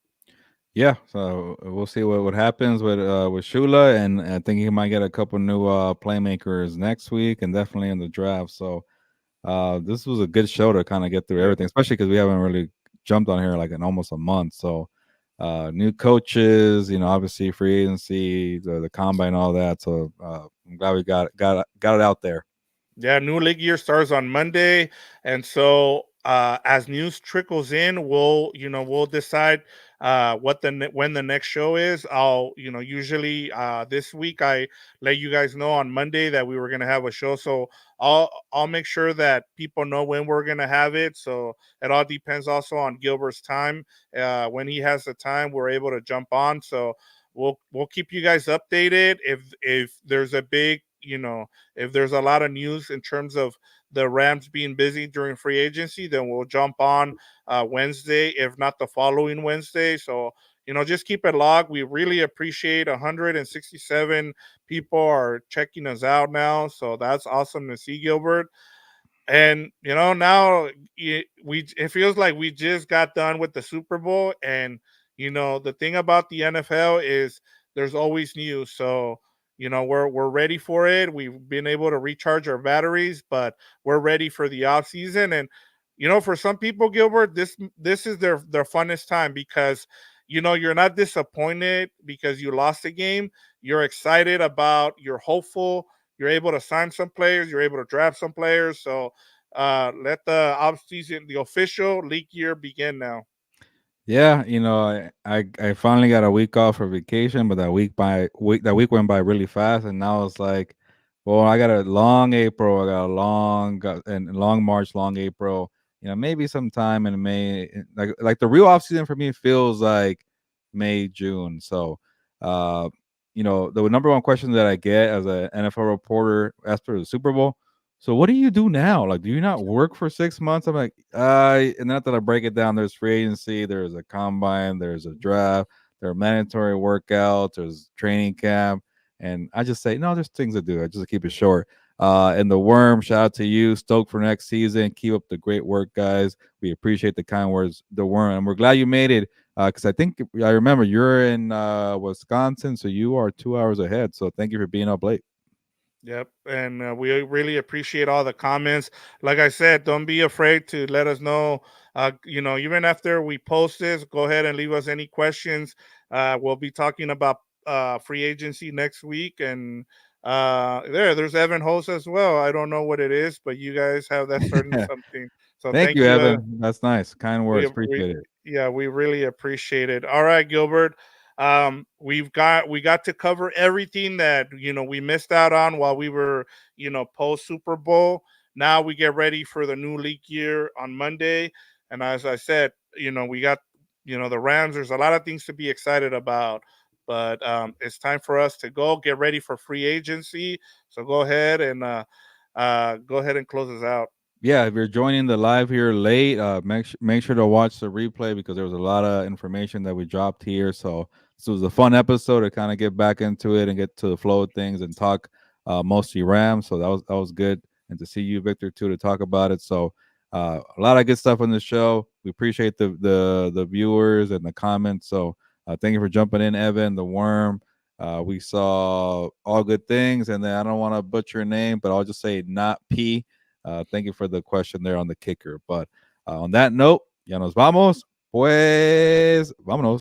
Speaker 2: Yeah, so we'll see what happens with Shula, and I think he might get a couple new playmakers next week, and definitely in the draft. So this was a good show to kind of get through
Speaker 1: Yep.
Speaker 2: everything, especially because we haven't really jumped on here like in almost a month. So new coaches, obviously free agency, the combine, all that. So I'm glad we got it out there.
Speaker 1: Yeah, new league year starts on Monday, and so as news trickles in, we'll decide when the next show is. I'll usually this week I let you guys know on Monday that we were gonna have a show, so I'll make sure that people know when we're gonna have it. So it all depends also on Gilbert's time. When he has the time, we're able to jump on. So we'll keep you guys updated if there's a big if there's a lot of news in terms of the Rams being busy during free agency, then we'll jump on Wednesday, if not the following Wednesday. So, just keep it logged. We really appreciate 167 people are checking us out now. So that's awesome to see, Gilbert. And now it feels like we just got done with the Super Bowl, and the thing about the NFL is there's always news. So we're ready for it. We've been able to recharge our batteries, but we're ready for the off season. And for some people, Gilbert, this is their funnest time because you're not disappointed because you lost a game. You're excited about. You're hopeful. You're able to sign some players. You're able to draft some players. So let the off season, the official league year, begin now.
Speaker 2: Yeah, I finally got a week off for vacation, but that week went by really fast, and now it's like, well, I got a long April, I got a and long March, long April. Maybe sometime in May, like the real off season for me feels like May, June. So, uh, the number one question that I get as an NFL reporter after the Super Bowl. So what do you do now? Like, do you not work for 6 months? I'm like, and not that I break it down. There's free agency, there's a combine, there's a draft, there are mandatory workouts, there's training camp, and I just say no. There's things to do. I just keep it short. And the worm, shout out to you. Stoked for next season. Keep up the great work, guys. We appreciate the kind words, the worm, and we're glad you made it. Because I think I remember you're in Wisconsin, so you are 2 hours ahead. So thank you for being up late.
Speaker 1: Yep, and we really appreciate all the comments. Like I said, don't be afraid to let us know. Even after we post this, go ahead and leave us any questions. We'll be talking about free agency next week, and there's Evan host as well. I don't know what it is, but you guys have that starting something. So
Speaker 2: Thank
Speaker 1: thank
Speaker 2: you,
Speaker 1: you.
Speaker 2: Evan. That's nice. Kind
Speaker 1: We
Speaker 2: words.
Speaker 1: we
Speaker 2: Appreciate it.
Speaker 1: Yeah, we really appreciate it. All right, Gilbert. We got to cover everything that we missed out on while we were post Super Bowl. Now we get ready for the new league year on Monday, and as I said, we got the Rams. There's a lot of things to be excited about, but it's time for us to go get ready for free agency. So go ahead and close us out.
Speaker 2: Yeah, if you're joining the live here late, make sure to watch the replay because there was a lot of information that we dropped here. So this was a fun episode to kind of get back into it and get to the flow of things and talk mostly Rams. So that was good, and to see you, Victor, too, to talk about it. So a lot of good stuff on the show. We appreciate the viewers and the comments. So thank you for jumping in, Evan, the Worm. We saw all good things, and then I don't want to butcher your name, but I'll just say not P. Thank you for the question there on the kicker. But on that note, ya nos vamos. Pues, vámonos.